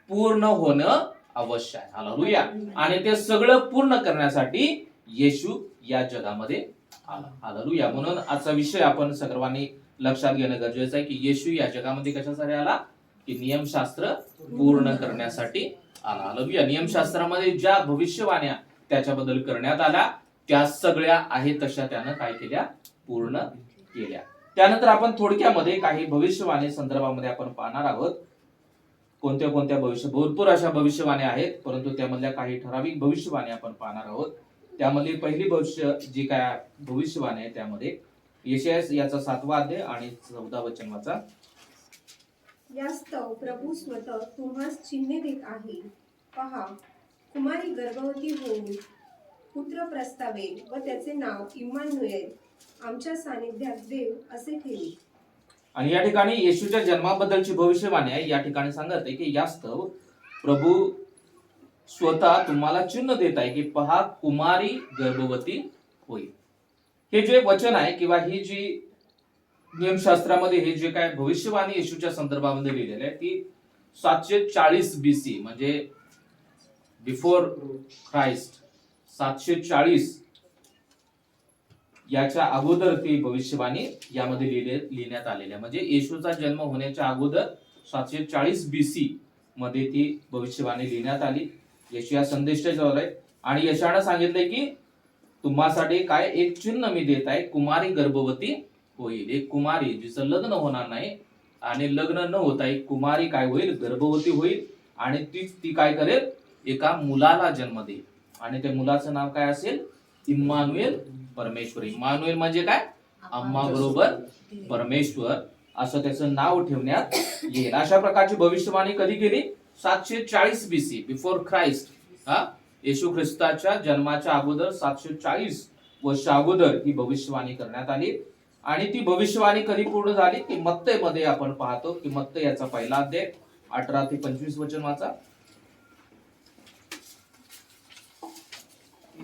पूर्ण होणं अवश्य आहे. हालेलुया. आणि ते सगळं पूर्ण करण्यासाठी येशू या जगामध्ये आला. हालेलुया. म्हणून आजचा विषय आपण सर्वांनी लक्षात घेणं गरजेचं आहे की येशू या जगामध्ये कशासाठी आला? की नियमशास्त्र पूर्ण करण्यासाठी आला. हालेलुया. नियमशास्त्रामध्ये ज्या भविष्यवाण्या त्याच्याबद्दल करण्यात आल्या त्या सगळ्या आहेत तशा त्यानं काय केल्या? पूर्ण केल्या. त्यानंतर आपण थोडक्यामध्ये काही भविष्यवाणी संदर्भामध्ये आपण पाहणार आहोत. कोणत्या कोणत्या भरपूर अशा भविष्यवाण्या आहेत, परंतु त्यामधल्या काही ठराविक भविष्यवाणी आपण पाहणार आहोत. त्यामधली पहिली जी काय भविष्यवाणी आहे त्यामध्ये यशाया याचा 7वा अध्याय आणि 14 वचन वाचा. यास्तव प्रभू स्वतः तुम्हास चिन्ह देत आहे. पहा, कुमारी गर्भवती होऊन पुत्र प्रस्तावेल व त्याचे नाव इम्मानुएल, आमच्या सानिध्यात देव असे ठेवी. आणि या ठिकाणी येशूच्या जन्माबद्दलची भविष्यवाणी आहे. या ठिकाणी सांगत आहे की यास्तव प्रभू स्वतः तुम्हाला चिन्ह देत आहे की पहा, कुमारी गर्भवती होईल. हे जे वचन आहे किंवा ही जी नियमशास्त्रामध्ये हे जे काय भविष्यवाणी येशूच्या संदर्भामध्ये लिहिलेलं आहे ती 740 BC म्हणजे बिफोर ख्राइस्ट 740 याच्या अगोदर ती भविष्यवाणी यामध्ये लिहिण्यात आलेली आहे. म्हणजे येशूचा जन्म होण्याच्या अगोदर 740 BC मध्ये ती भविष्यवाणी लिहिण्यात आली. यशाया संदेशाच्यावर आहे आणि यशायानं सांगितलंय की तुम्हासाठी काय एक चिन्ह मी देत आहे, कुमारी गर्भवती होईल. एक कुमारी जिचं लग्न होणार नाही आणि लग्न न होता एक कुमारी काय होईल, गर्भवती होईल आणि ती काय करेल, एका मुलाला जन्म देईल आणि त्या मुलाचं नाव काय असेल, इम्मानुएल, परमेश्वर. इम्मानुएल म्हणजे काय, अम्मा बरोबर परमेश्वर असं त्याचं नाव ठेवण्यात येईल. अशा प्रकारची भविष्यवाणी कधी केली, 740 BC बिफोर ख्राइस्ट. येशू ख्रिस्ताच्या जन्माच्या अगोदर 740 वर्ष अगोदर ही भविष्यवाणी करण्यात आली. आणि ती भविष्यवाणी कधी पूर्ण झाली, की मत्तई मध्ये आपण पाहतो की मत्तई याचा पहिला अध्याय 18 ते 25 वचन वाचा.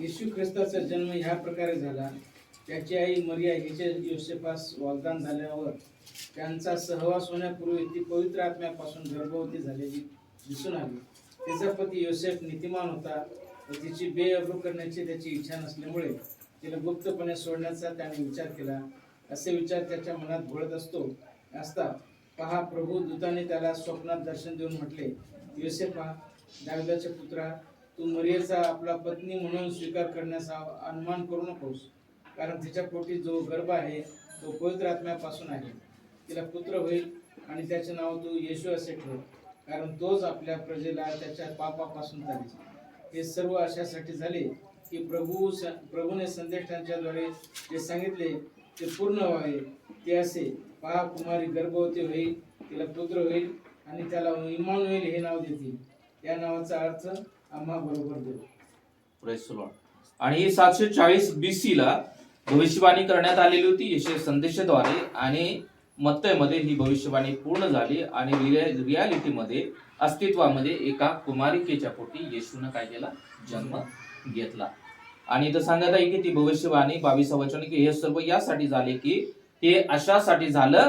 येशू ख्रिस्ताचा जन्म ह्या प्रकारे झाला. त्याची आई मरिया हिचे योसेफास वाग्दान झाल्यावर त्यांचा सहवास होण्यापूर्वी ती पवित्र आत्म्यापासून गर्भवती झालेली दिसून आली. तिचा पती योसेफ नीतिमान होता व तिची बेअब्रू करण्याची त्याची इच्छा नसल्यामुळे तिला गुप्तपणे सोडण्याचा त्याने विचार केला. असे विचार त्याच्या मनात घोळत असता पहा, प्रभू दूताने त्याला स्वप्नात दर्शन देऊन म्हटले, योसेफा, दाविदाच्या पुत्रा, तू मरियेचा आपला पत्नी म्हणून स्वीकार करण्याचा अनुमान करू नकोस, कारण तिच्या पोटी जो गर्भ आहे तो पवित्र आत्म्यापासून आहे. तिला पुत्र होईल आणि त्याचे नाव तू येशू असे ठेव, कारण तोच आपल्या प्रजेला त्याच्या पापापासून काढेल. हे सर्व अशासाठी झाले की प्रभूने संदेश त्यांच्याद्वारे जे सांगितले ते पूर्ण व्हावे. ते असे, पहा, कुमारी गर्भवती होईल, तिला पुत्र होईल आणि त्याला इम्मानुएल हे नाव देतील. या नावाचा अर्थ आम्हा बरोबर देव. Praise the Lord. आणि 740 BC ला भविष्यवाणी करण्यात आलेली होती यशया संदेशाद्वारे आणि मत्तईमध्ये ही भविष्यवाणी पूर्ण झाली आणि रियालिटीमध्ये अस्तित्वामध्ये एका कुमारिकेच्या पोटी येशूनं काय केला, जन्म घेतला. आणि इथं सांगत आहे की ती भविष्यवाणी 22 वचन की हे सर्व यासाठी झाले की हे अशासाठी झालं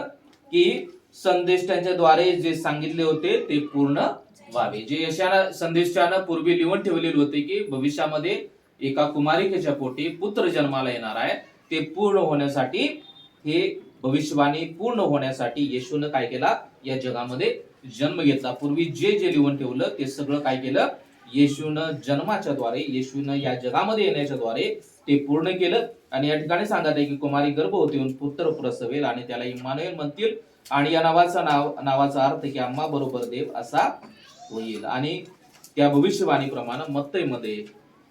की संदेश त्यांच्याद्वारे जे सांगितले होते ते पूर्ण व्हावे. जे यशाया संदेशानं पूर्वी लिहून ठेवलेले होते की भविष्यामध्ये एका कुमारिकेच्या पोटी पुत्र जन्माला येणार आहे, ते पूर्ण होण्यासाठी, हे भविष्यवाणी पूर्ण होण्यासाठी येशूनं काय केला, या जगामध्ये जन्म घेतला. पूर्वी जे जे लिहून ठेवलं ते सगळं काय केलं, येशूनं जन्माच्या द्वारे, येशूनं या जगामध्ये येण्याच्या द्वारे ते पूर्ण केलं. आणि या ठिकाणी सांगत आहे की कुमारी गर्भवती होऊन पुत्र प्रसवेल आणि त्याला इम्मानुएल म्हणतील आणि या नावाचा अर्थ की अम्मा बरोबर देव असा होईल. आणि त्या भविष्यवाणीप्रमाणे मत्तईमध्ये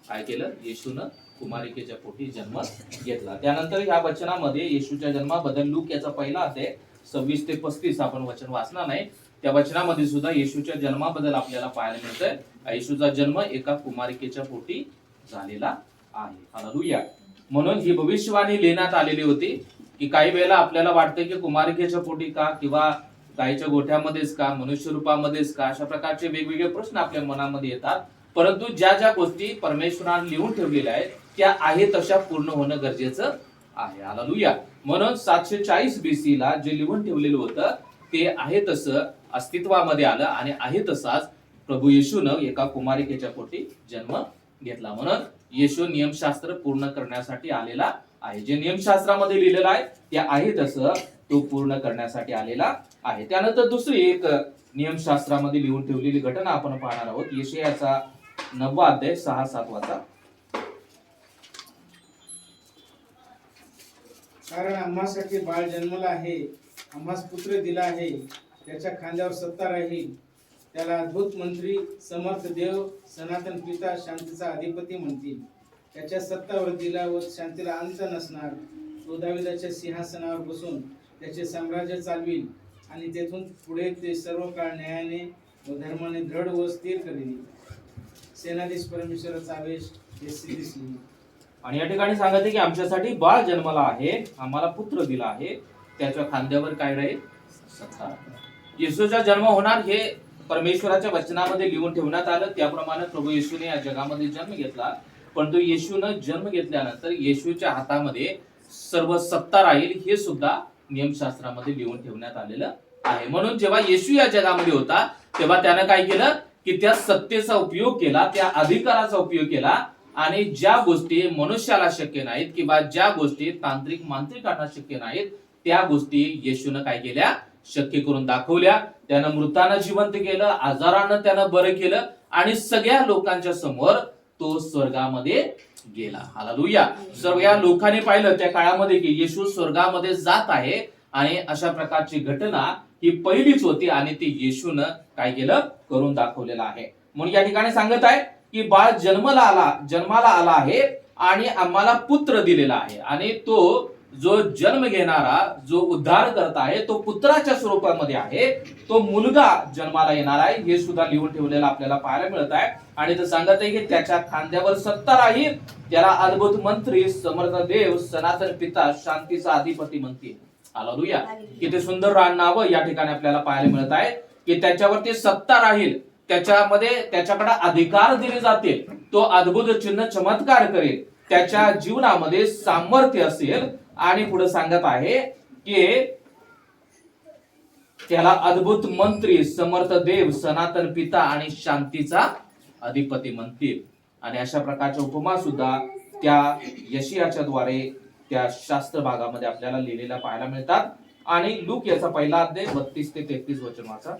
काय केलं, येशूनं कुमारिकेच्या पोटी जन्म घेतला. त्यानंतर या वचनामध्ये येशूच्या जन्माबद्दल लूक याचा पहिला अध्याय 26 ते 35 आपण वचन वाचणार नाही. त्या वचनामध्ये सुद्धा येशूच्या जन्माबद्दल आपल्याला पाहायला मिळतंय, येशूचा जन्म एका कुमारिकेच्या पोटी झालेला आहे. हालेलुया. म्हणून ही भविष्यवाणी लिहिण्यात आलेली होती की काही वेळेला आपल्याला वाटतं की कुमारिकेच्या पोटी का, किंवा गायीच्या गोठ्यामध्येच का, मनुष्य रूपामध्येच का, अशा प्रकारचे वेगवेगळे प्रश्न आपल्या मनामध्ये येतात. परंतु ज्या ज्या गोष्टी परमेश्वराने लिहून ठेवलेल्या आहेत त्या आहे तशा पूर्ण होणं गरजेचं आहे. हालेलुया. म्हणून 740 BC ला जे लिहून ठेवलेलं होतं ते आहे तसं अस्तित्वामध्ये आलं आणि आहे तसाच प्रभू येशूनं एका कुमारिकेच्या पोटी जन्म घेतला. म्हणून येशू नियमशास्त्र पूर्ण करण्यासाठी आलेला आहे. जे नियमशास्त्रामध्ये लिहिलेलं आहे ते आहे तसं तो पूर्ण करण्यासाठी आलेला आहे. त्यानंतर दुसरी एक नियमशास्त्रामध्ये लिहून ठेवलेली घटना आपण पाहणार आहोत. यशायाचा 9 अध्याय 6-7 वाचा. कारण आम्हासाठी बाळ जन्मला आहे, आम्हास पुत्र दिला आहे, त्याच्या खांद्यावर सत्ता राहील. त्याला अद्भुत मंत्री, समर्थ देव, सनातन पिता, शांतीचा अधिपती म्हणतील. त्याच्या सत्तावृद्धीला व शांतीला अंत नसणार. तो दाविदाच्या सिंहासनावर बसून त्याचे साम्राज्य चालविल आणि तेथून पुढे ते सर्व काळ न्यायाने व धर्माने दृढ व स्थिर करेल. सेनाधीश परमेश्वराचा आवेश हे श्री दिसली. आणि या ठिकाणी सांगत आहे की आमच्यासाठी बाळ जन्माला आहे, आम्हाला पुत्र दिला आहे, त्याच्या खांद्यावर काय राहील, सत्ता. येशूचा जन्म होणार हे परमेश्वराच्या वचनामध्ये लिहून ठेवण्यात आलं. त्याप्रमाणे प्रभू येशूने या जगामध्ये जन्म घेतला. पण तो येशूनं जन्म घेतल्यानंतर येशूच्या हातामध्ये सर्व सत्ता राहील हे सुद्धा नियमशास्त्रामध्ये लिहून ठेवण्यात आलेलं आहे. म्हणून जेव्हा येशू या जगामध्ये होता तेव्हा त्यानं काय केलं की त्या सत्तेचा उपयोग केला, त्या अधिकाराचा उपयोग केला आणि ज्या गोष्टी मनुष्याला शक्य नाहीत किंवा ज्या गोष्टी तांत्रिक मांत्रिकांना शक्य नाहीत त्या गोष्टी येशूनं काय केल्या, शक्य करून दाखवल्या. त्यानं मृतांना जिवंत केलं, आजारानं त्यानं बरं केलं आणि सगळ्या लोकांच्या समोर तो स्वर्गामध्ये गेला. हालेलुया. सगळ्या लोकांनी पाहिलं त्या काळामध्ये की येशू स्वर्गामध्ये जात आहे आणि अशा प्रकारची घटना ही पहिलीच होती आणि ती येशूनं काय केलं, करून दाखवलेलं आहे. म्हणून या ठिकाणी सांगत आहे की बाळ जन्माला आला आहे आणि आम्हाला पुत्र दिलेला आहे आणि तो जो जन्म घेणारा जो उद्धार करता आहे तो पुत्राच्या स्वरूपामध्ये आहे. तो मुलगा जन्माला येणार आहे हे सुद्धा लिहून ठेवलेलं आपल्याला पाहायला मिळत आहे. आणि ते सांगत आहे की त्याच्या खांद्यावर सत्ता राहील, त्याला अद्भुत मंत्री, समर्थ देव, सनातन पिता, शांतीचा अधिपती म्हणतील. हालेलुया. किती सुंदर नाव या ठिकाणी आपल्याला पाहायला मिळत आहे की त्याच्यावरती सत्ता राहील, त्याच्याकडे अधिकार दिले जातील, तो अद्भुत चिन्ह चमत्कार करेल, त्याच्या जीवनामध्ये सामर्थ्य असेल आणि पुढे सांगत आहे की त्याला अद्भुत मंत्री, समर्थ देव, सनातन पिता आणि शांतीचा अधिपती म्हणतील. आणि अशा प्रकारच्या उपमा सुद्धा त्या यशियाच्या द्वारे त्या शास्त्र भागामध्ये आपल्याला लिहिलेल्या पाहायला मिळतात. आणि लूक याचा पहिला अध्याय 32 ते 33 वचन वाचा.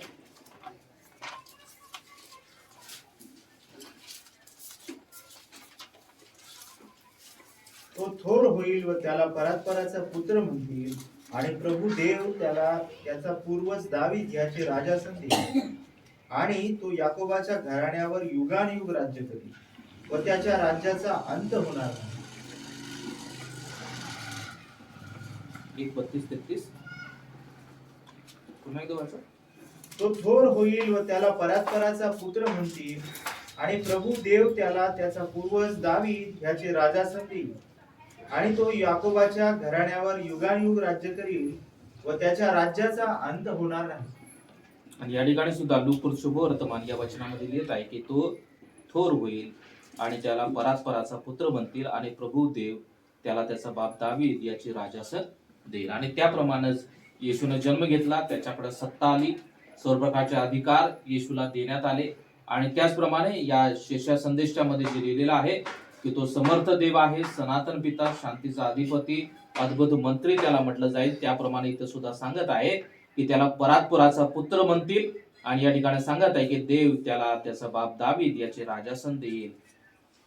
तो थोर होईल व त्याला परात्पराचा पुत्र म्हणतील आणि प्रभू देव त्याला त्याचा पूर्वज दावीद याचे राजासन देईल आणि तो याकोबाच्या घराण्यावर युगानयुग राज्य करील व त्याच्या राज्याचा अंत होणार नाही. 32-33 पुन्हा एकदा वाचा. तो थोर होईल व त्याला परात्पराचा पुत्र म्हणतील आणि प्रभू देव त्याला त्याचा पूर्वज दावीद याचे राजासन देईल आणि तो याकोबाच्या घराण्यावर युगानयुग राज्य करील व त्याच्या राज्याचा अंत होणार नाही. आणि या ठिकाणी सुद्धा लूक शुभवर्तमान या वचनामध्ये लिहित आहे की तो थोर होईल आणि त्याला परात्पराचा पुत्र म्हणतील आणि प्रभू देव त्याला त्याचा बाप दावीद याची राजासन देईल. आणि त्याप्रमाणेच येशूने जन्म घेतला, त्याच्याकडे सत्ता आली, सर्व प्रकारचे अधिकार येशूला देण्यात आले. आणि त्याचप्रमाणे या शेषा संदेशामध्ये जे लिहिलेलं आहे की तो समर्थ देव आहे, सनातन पिता, शांतीचा अधिपती, अद्भुत मंत्री त्याला म्हटलं जाईल. त्याप्रमाणे इथं सुद्धा सांगत आहे की त्याला परात्पराचा पुत्र म्हणतील. आणि या ठिकाणी सांगत आहे की देव त्याला त्याचा बाप दावीद याचे राजासन देईल,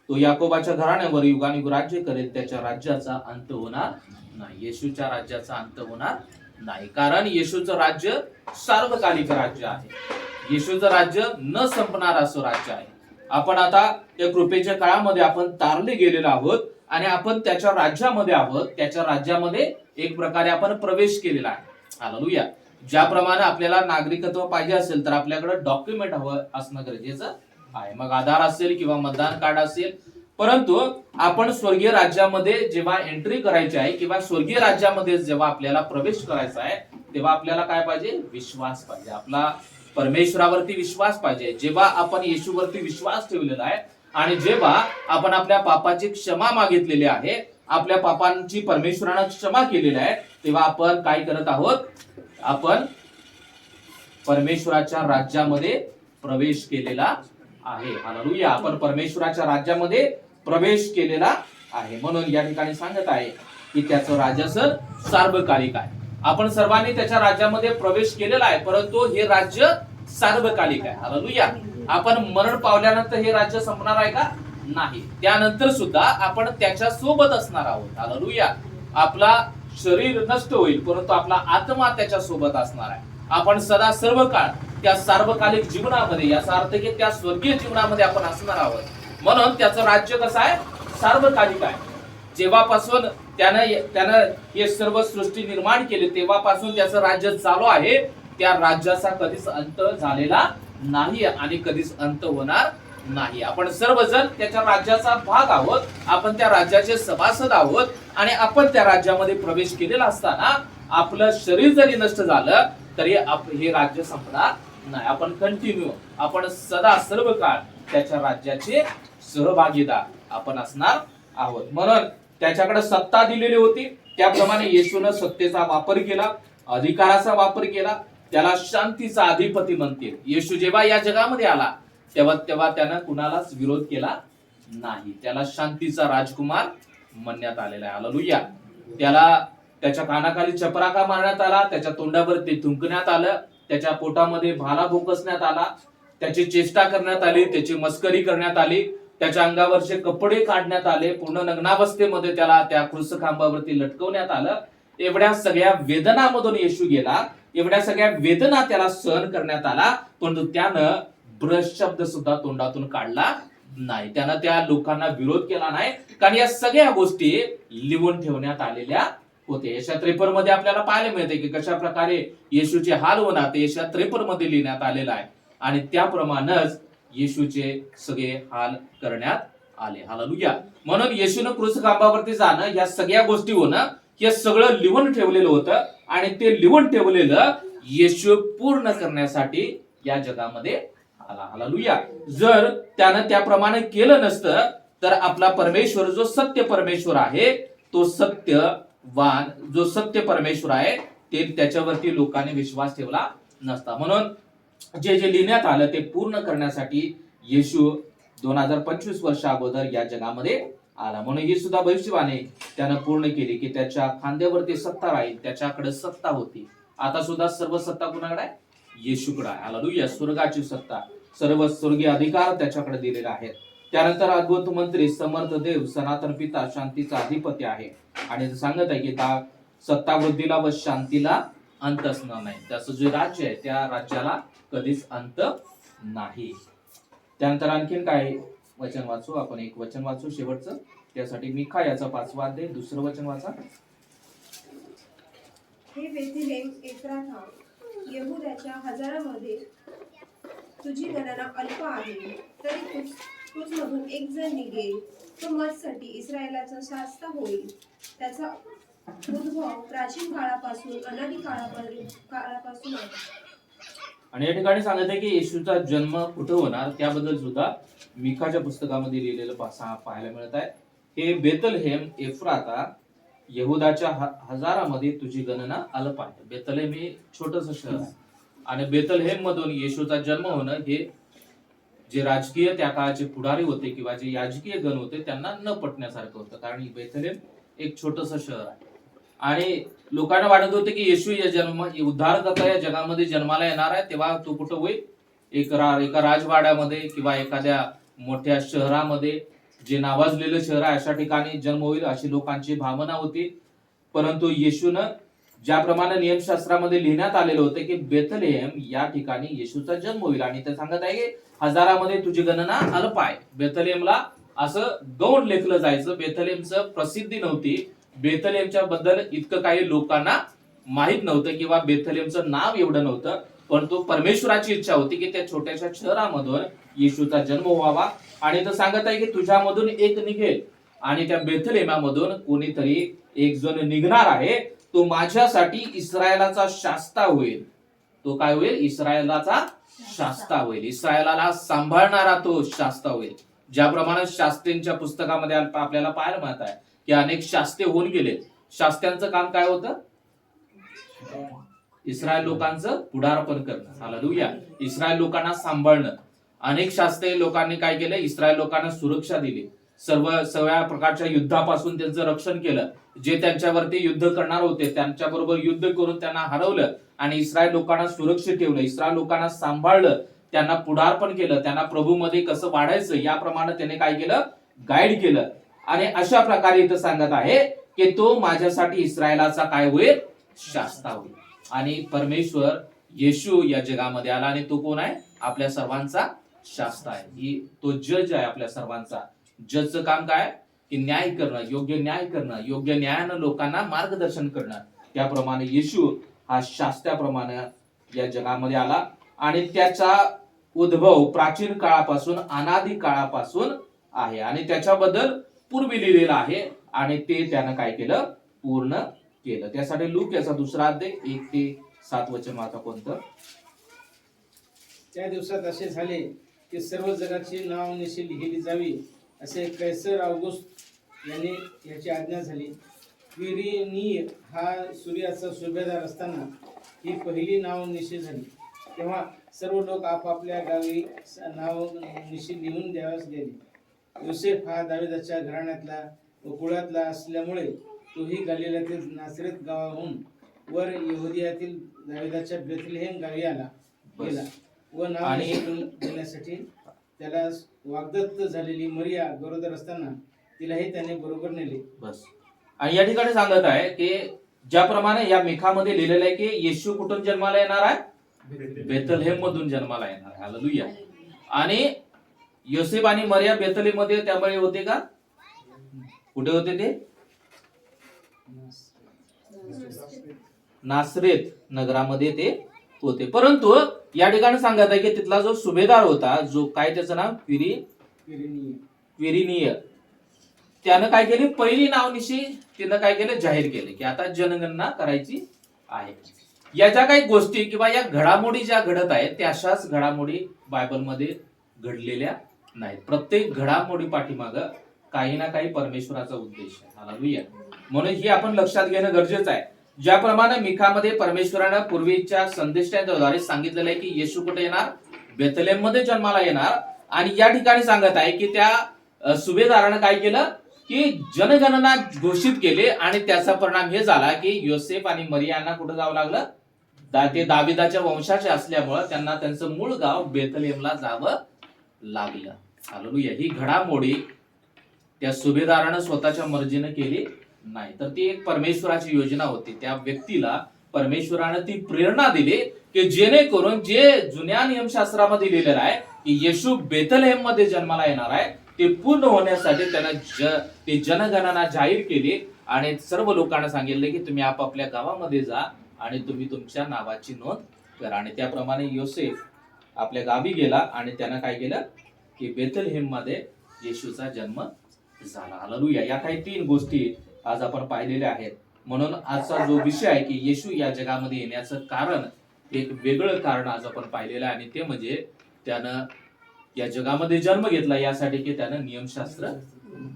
तो याकोबाच्या घराण्यावर युगानुयुग राज्य करेल, त्याच्या राज्याचा अंत होणार नाही. येशूच्या राज्याचा अंत होणार नाही, कारण येशूचं राज्य सार्वकालिक राज्य आहे. येशूचं राज्य न संपणार असं राज्य आहे. आपण आता त्या कृपेच्या काळामध्ये आपण तारले गेलेलो आहोत आणि आपण त्याच्या राज्यामध्ये आहोत. त्याच्या राज्यामध्ये एक प्रकारे आपण प्रवेश केलेला आहे. हालेलुया. ज्याप्रमाणे आपल्याला नागरिकत्व पाहिजे असेल तर आपल्याकडे डॉक्युमेंट हवं असणं गरजेचं आहे. मग आधार असेल किंवा मतदान कार्ड असेल. परंतु आपण स्वर्गीय राज्यामध्ये जेव्हा एंट्री करायची आहे किंवा स्वर्गीय राज्यामध्ये जेव्हा आपल्याला प्रवेश करायचा आहे तेव्हा आपल्याला काय पाहिजे? विश्वास पाहिजे. आपला परमेश्वरावरती विश्वास पाहिजे. जेव्हा आपण येशूवरती विश्वास ठेवलेला आहे आणि जेव्हा आपण आपल्या पापाची क्षमा मागितलेली आहे, आपल्या पापांची परमेश्वरानं क्षमा केलेली आहे, तेव्हा आपण काय करत आहोत? आपण परमेश्वराच्या राज्यामध्ये प्रवेश केलेला आहे. हालेलुया. आपण परमेश्वराच्या राज्यामध्ये प्रवेश केलेला आहे. म्हणून या ठिकाणी सांगत आहे की त्याचं राज्यासन सार्वकालिक आहे. आपण सर्वांनी त्याच्या राज्यामध्ये प्रवेश केलेला आहे, परंतु हे राज्य सार्वकालिक आहे. हालेलुया. आपण मरण पावल्यानंतर हे राज्य संपणार आहे का? नाही. त्यानंतर सुद्धा आपण त्याच्या सोबत असणार आहोत. हालेलुया. आपला शरीर नष्ट होईल, परंतु आपला आत्मा त्याच्या सोबत असणार आहे. आपण सदा सर्व काळ त्या सार्वकालिक जीवनामध्ये, याचा अर्थ की त्या स्वर्गीय जीवनामध्ये आपण असणार आहोत. म्हणून त्याचं राज्य कसं आहे? सार्वकालिक आहे. जेव्हापासून त्यानं हे सर्व सृष्टी निर्माण केली तेव्हापासून त्याचं राज्य चालू आहे. त्या राज्याचा कधीच अंत झालेला नाही आणि कधीच अंत होणार नाही. आपण सर्वजण त्याच्या राज्याचा भाग आहोत. आपण त्या राज्याचे सभासद आहोत आणि आपण त्या राज्यामध्ये प्रवेश केलेला असताना आपलं शरीर जरी नष्ट झालं तरी हे राज्य संपणार नाही. आपण कंटिन्यू, आपण सदा सर्व काळ त्याच्या राज्याचे सहभागीदार आपण असणार आहोत. म्हणून त्याच्याकडे सत्ता दिलेली होती, त्याप्रमाणे येशूनं सत्तेचा वापर केला, अधिकाराचा वापर केला. त्याला शांतीचा अधिपती म्हणतील. येशू जेव्हा या जगामध्ये आला तेव्हा त्यानं कुणालाच विरोध केला नाही. त्याला शांतीचा राजकुमार म्हणण्यात आलेला आहे. हालेलुया. त्याला त्याच्या कानाखाली चपराका मारण्यात आला, त्याच्या तोंडावर ते थुंकण्यात आलं, त्याच्या पोटामध्ये भाला भोकसण्यात आला, त्याची चेष्टा करण्यात आली, त्याची मस्करी करण्यात आली, त्याच्या अंगावरचे कपडे काढण्यात आले, पूर्ण नग्नावस्थेमध्ये त्याला त्या क्रूसखांबावरती लटकवण्यात आलं. एवढ्या सगळ्या वेदनामधून येशू गेला, एवढ्या सगळ्या वेदना त्याला सहन करण्यात आला, परंतु त्यानं ब्रश शब्द सुद्धा तोंडातून काढला नाही. त्यानं त्या लोकांना विरोध केला नाही, कारण या सगळ्या गोष्टी लिहून ठेवण्यात आलेल्या होते. यशा 53 मध्ये आपल्याला पाहायला मिळते की कशा प्रकारे येशूचे हाल होणार ते यशा 53 मध्ये लिहिण्यात आलेलं आहे. आणि त्याप्रमाणेच येशूचे सगळे हाल करण्यात आले. हालेलुया. म्हणून येशूनं क्रूसखांबावरती जाणं, या सगळ्या गोष्टी होणं, हे सगळं लिहून ठेवलेलं होतं. आणि ते लिहून ठेवलेलं येशू पूर्ण करण्यासाठी या जगामध्ये आला. हालेलुया. जर त्यानं त्याप्रमाणे केलं नसतं तर आपला परमेश्वर जो सत्य परमेश्वर आहे, तो सत्यवान जो सत्य परमेश्वर आहे, ते त्याच्यावरती लोकांनी विश्वास ठेवला नसता. म्हणून जे जे लिहिण्यात आलं ते पूर्ण करण्यासाठी येशू 2025 वर्ष अगोदर या जगामध्ये आला. म्हणून ही सुद्धा भविष्यवाणी त्यानं पूर्ण केली की त्याच्या खांद्यावरती सत्ता राहील, त्याच्याकडे सत्ता होती. आता सुद्धा सर्व सत्ता कुणाकडे आहे? येशूकडे आहे. हालेलुया. स्वर्गाची सत्ता, सर्व स्वर्गीय अधिकार त्याच्याकडे दिलेले आहेत. त्यानंतर अद्भुत मंत्री, समर्थ देव, सनातन पिता, शांतीचा अधिपती आहे. आणि सांगत आहे की सत्ता वृद्धीला व शांतीला अंत असणार नाही. त्याचं जे राज्य आहे त्या राज्याला कधीच अंत नाही. त्यानंतर आणखीन काय वचन वाचू आपण? एक वचन वाचू शेवटचं. त्यासाठी मिखा याचा 5वा अध्याय 2रं वचन वाचा. हे बेथलेम एफ्राथा, यहूदाच्या हजारामध्ये तुझी गणना अल्प आहे, तरी तुझमधून एक जण निघेल, तो मजसाठी इस्रायलाचा शास्ता होईल. त्याचा उद्भव प्राचीन काळापासून अनादी काळापासून आहे. आणि या ठिकाणी सांगत आहे की येशूचा जन्म कुठं होणार त्याबद्दल सुद्धा मिखाच्या पुस्तकामध्ये लिहिलेलं पाहायला मिळत आहे. हे बेथलहेम एफ्राता, यहूदाच्या हजारामध्ये तुझी गणना अल्प आहे. बेथलहेम हे छोटंसं शहर आहे आणि बेथलहेम मधून येशूचा जन्म होणं हे जे राजकीय त्या काळाचे पुढारी होते किंवा जे याजकीय गण होते त्यांना न पटण्यासारखं होतं, कारण बेथलहेम एक छोटंसं शहर आहे. आणि लोकांना वाटत होते की येशू या उद्धारकर्ता या जगामध्ये जन्माला येणार आहे, तेव्हा तो कुठं होईल? एका राजवाड्यामध्ये किंवा एखाद्या मोठ्या शहरामध्ये, जे नावाजलेलं शहर आहे अशा ठिकाणी जन्म होईल अशी लोकांची भावना होती. परंतु येशूनं ज्याप्रमाणे नियमशास्त्रामध्ये लिहिण्यात आलेलं होतं की बेथलेहेम या ठिकाणी येशूचा जन्म होईल, आणि ते सांगत आहे की हजारामध्ये तुझी गणना अल्प आहे. बेथलेहेमला असं गौण लेखलं जायचं. बेथलेहेमचं प्रसिद्धी नव्हती, बेथलेहेमच्या बद्दल इतकं काही लोकांना माहित नव्हतं किंवा बेथलेहेमचं नाव एवढं नव्हतं. परंतु परमेश्वराची इच्छा होती की त्या छोट्याशा शहरामधून येशूचा जन्म व्हावा. आणि तो सांगत आहे की तुझ्यामधून एक निघेल, आणि त्या बेथलेहेमामधून कोणीतरी एक जण निघणार आहे, तो माझ्यासाठी इस्रायलाचा शास्ता होईल. तो काय होईल? इस्रायलाचा शास्ता होईल. इस्रायलाला सांभाळणारा तो शास्ता होईल. ज्याप्रमाणे शास्त्रींच्या पुस्तकामध्ये आपल्याला पाहायला मिळत आहे की अनेक शास्ते होऊन गेले. शास्त्यांचं काम काय होतं? इस्रायल लोकांचं पुढारपण करणं. हालेलुया. इस्रायल लोकांना सांभाळणं. अनेक शास्त्रीय लोकांनी काय केलं? इस्रायल लोकांना सुरक्षा दिली, सगळ्या प्रकारच्या युद्धापासून त्यांचं रक्षण केलं. जे त्यांच्यावरती युद्ध करणार होते त्यांच्याबरोबर युद्ध करून त्यांना हरवलं आणि इस्रायल लोकांना सुरक्षित ठेवलं, इस्रायल लोकांना सांभाळलं, त्यांना पुढारपण केलं, त्यांना प्रभूमध्ये कसं वाढायचं याप्रमाणे त्याने काय केलं? गाईड केलं. आणि अशा प्रकारे इथं सांगत आहे की तो माझ्यासाठी इस्रायलाचा काय होईल? शास्ता होईल. आणि परमेश्वर येशू या जगामध्ये आला आणि तो कोण आहे? आपल्या सर्वांचा शास्ता आहे. तो जज आहे आपल्या सर्वांचा. जजचं काम काय? की न्याय करणं, योग्य न्याय करणं, योग्य न्यायानं लोकांना मार्गदर्शन करणं. त्याप्रमाणे येशू हा शास्त्याप्रमाणे या जगामध्ये आला आणि त्याचा उद्भव प्राचीन काळापासून अनादी काळापासून आहे आणि त्याच्याबद्दल पूर्वी लिहिलेलं आहे आणि ते त्यानं काय केलं? पूर्ण केलं. त्यासाठी लूक याचा 2रा अध्याय 1 ते 7 वचन वाचा. कोणतं? त्या दिवसात असे झाले की सर्व जगाची नावनिशी लिहिली जावी असे कैसर ऑगस्ट यांनी याची आज्ञा झाली. क्विरिनी हा सूर्याचा सुभेदार असताना ही पहिली नाव निशी झाली. तेव्हा सर्व लोक आपापल्या गावी नाव निशी लिहून द्यावास गेले. योसेफ हा दाविदाच्या घराण्यातला व कुळातला असल्यामुळे तोही गलिलातील नासरेत गावाहून वर यहुदियातील दाविदाच्या बेथलेहेम गावी गेला व नाव आणि- निशी देण्यासाठी त्याला वाग्दत्त झालेली मरिया गरोदर असताना तिलाही त्याने बरोबर नेले. बस. आणि या ठिकाणी सांगत आहे की ज्याप्रमाणे या मेखामध्ये लिहिलेलं आहे की येशू कुठून जन्माला येणार आहे? बेथलेहेम मधून जन्माला येणार आहे. हालेलुया. आणि योसेफ आणि मरिया बेथलेहेम मध्ये त्यामुळे होते का? कुठे होते ते? नासरेत नगरामध्ये ते होते. परंतु या ठिकाणी सांगत आहे की तिथला जो सुभेदार होता, जो काय त्याचं नाव क्विरिनीय, त्यानं काय केले? पहिली नावनिशी तिनं काय केलं? जाहीर केले की आता जनगणना करायची आहे. या ज्या काही गोष्टी किंवा या घडामोडी ज्या घडत आहेत त्या अशाच घडामोडी बायबलमध्ये घडलेल्या नाहीत. प्रत्येक घडामोडी पाठीमाग काही ना काही परमेश्वराचा उद्देश आहे. हालेलुया. म्हणून ही आपण लक्षात घेणं गरजेचं आहे. ज्याप्रमाणे मिखामध्ये परमेश्वरानं पूर्वीच्या संदेशाद्वारे सांगितलेलं आहे की येशू कुठे येणार? बेथलेहेम मध्ये जन्माला येणार. आणि या ठिकाणी सांगत आहे की त्या सुभेदारानं काय केलं की जनगणना घोषित केले आणि त्याचा परिणाम हे झाला की योसेफ आणि मरिया यांना कुठे जावं लागलं? ते दाविदाच्या वंशाचे असल्यामुळे त्यांना त्यांचं मूळ गाव बेथलेहेमला जावं लागलं. हालेलुया. ही घडामोडी त्या सुभेदारानं स्वतःच्या मर्जीनं केली नाही, तर ती एक परमेश्वराची योजना होती. त्या व्यक्तीला परमेश्वरानं ती प्रेरणा दिली की जेणेकरून जे जुन्या नियमशास्त्रामध्ये लिहिलेलं आहे की येशू बेथलेहेम मध्ये जन्माला येणार आहे ते पूर्ण होण्यासाठी त्यानं ते जनगणना जाहीर केली आणि सर्व लोकांना सांगितले की तुम्ही आपापल्या गावामध्ये जा आणि तुम्ही तुमच्या नावाची नोंद करा. आणि त्याप्रमाणे योसेफ आपल्या गावी गेला आणि त्यानं काय केलं की बेथलेहेम मध्ये येशूचा जन्म झाला. हालेलुया. या काही 3 गोष्टी आज आपण पाहिलेल्या आहेत. म्हणून आजचा जो विषय आहे की येशू या जगामध्ये येण्याचं कारण, एक वेगळं कारण आज आपण पाहिलेलं आहे आणि ते म्हणजे त्यानं या जगामध्ये जन्म घेतला यासाठी की त्यानं नियमशास्त्र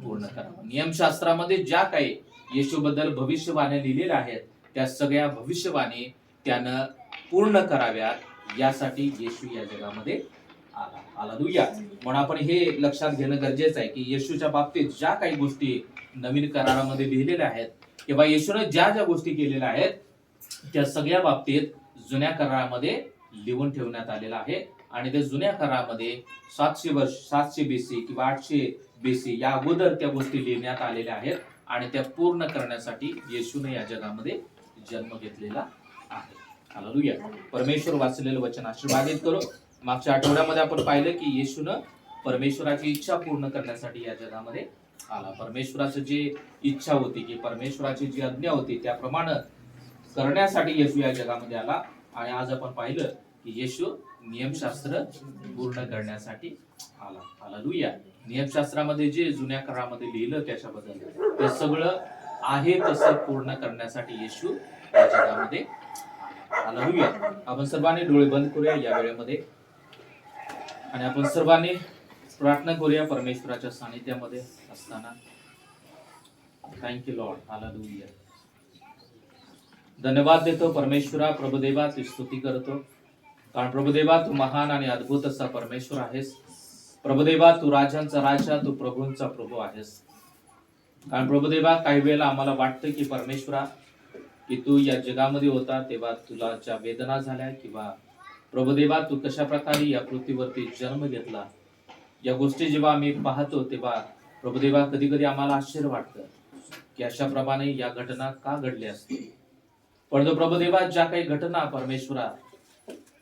पूर्ण करावं. नियमशास्त्रामध्ये ज्या काही येशूबद्दल भविष्यवाणी लिहिलेल्या आहेत त्या सगळ्या भविष्यवाणी त्यानं पूर्ण कराव्यात यासाठी येशू या जगामध्ये आला. हालेलुया. म्हणून आपण हे लक्षात घेणं गरजेचं आहे की येशूच्या बाबतीत ज्या काही गोष्टी नवीन करारामध्ये लिहिलेल्या आहेत किंवा येशूने ज्या ज्या गोष्टी केलेल्या आहेत त्या सगळ्या बाबतीत जुन्या करारामध्ये लिहून ठेवण्यात आलेला आहे. आणि त्या जुन्या करारामध्ये 700 वर्ष 700 BC किंवा 800 BC या अगोदर त्या गोष्टी लिहिण्यात आलेल्या आहेत आणि त्या पूर्ण करण्यासाठी येशूने या जगामध्ये जन्म घेतलेला आहे. हालेलुया. परमेश्वर वाचलेलं वचन आशीर्वादित करो. मागच्या आठवड्यामध्ये आपण पाहिलं की येशूनं परमेश्वराची इच्छा पूर्ण करण्यासाठी या जगामध्ये आला. परमेश्वराची जी इच्छा होती की परमेश्वराची जी आज्ञा होती त्याप्रमाणे करण्यासाठी येशू या जगामध्ये आला. आणि आज आपण पाहिलं की येशू नियमशास्त्र पूर्ण करण्यासाठी आला. हालेलुया. नियमशास्त्रामध्ये जे जुन्या करारामध्ये लिहिलं त्याच्याबद्दल ते सगळं आहे तसं पूर्ण करण्यासाठी येशू या जगामध्ये आला. हालेलुया. आपण सर्वांनी डोळे बंद करूया या वेळेमध्ये आणि आपण सर्वांनी प्रार्थना करूया परमेश्वराच्या सानिध्यामध्ये असताना. Thank you Lord. हालेलुया. धन्यवाद देतो परमेश्वरा. प्रभुदेवा ती स्तुती करतो कारण प्रभुदेवा तू महान आणि अद्भुत असा परमेश्वर आहेस. प्रभुदेवा तू राजांचा राजा, तू प्रभूंचा प्रभू आहेस. कारण प्रभुदेवा काही वेळेला आम्हाला वाटतं की परमेश्वरा की तू या जगामध्ये होता तेव्हा तुला ज्या वेदना झाल्या किंवा प्रभुदेवा तू कशा प्रकारे या पृथ्वीवरती जन्म घेतला या गोष्टी जेव्हा आम्ही पाहतो तेव्हा प्रभुदेवा कधी कधी आम्हाला आश्चर्य वाटतं की अशा प्रमाणे या घटना का घडल्या असतील. परंतु प्रभुदेवा ज्या काही घटना परमेश्वरा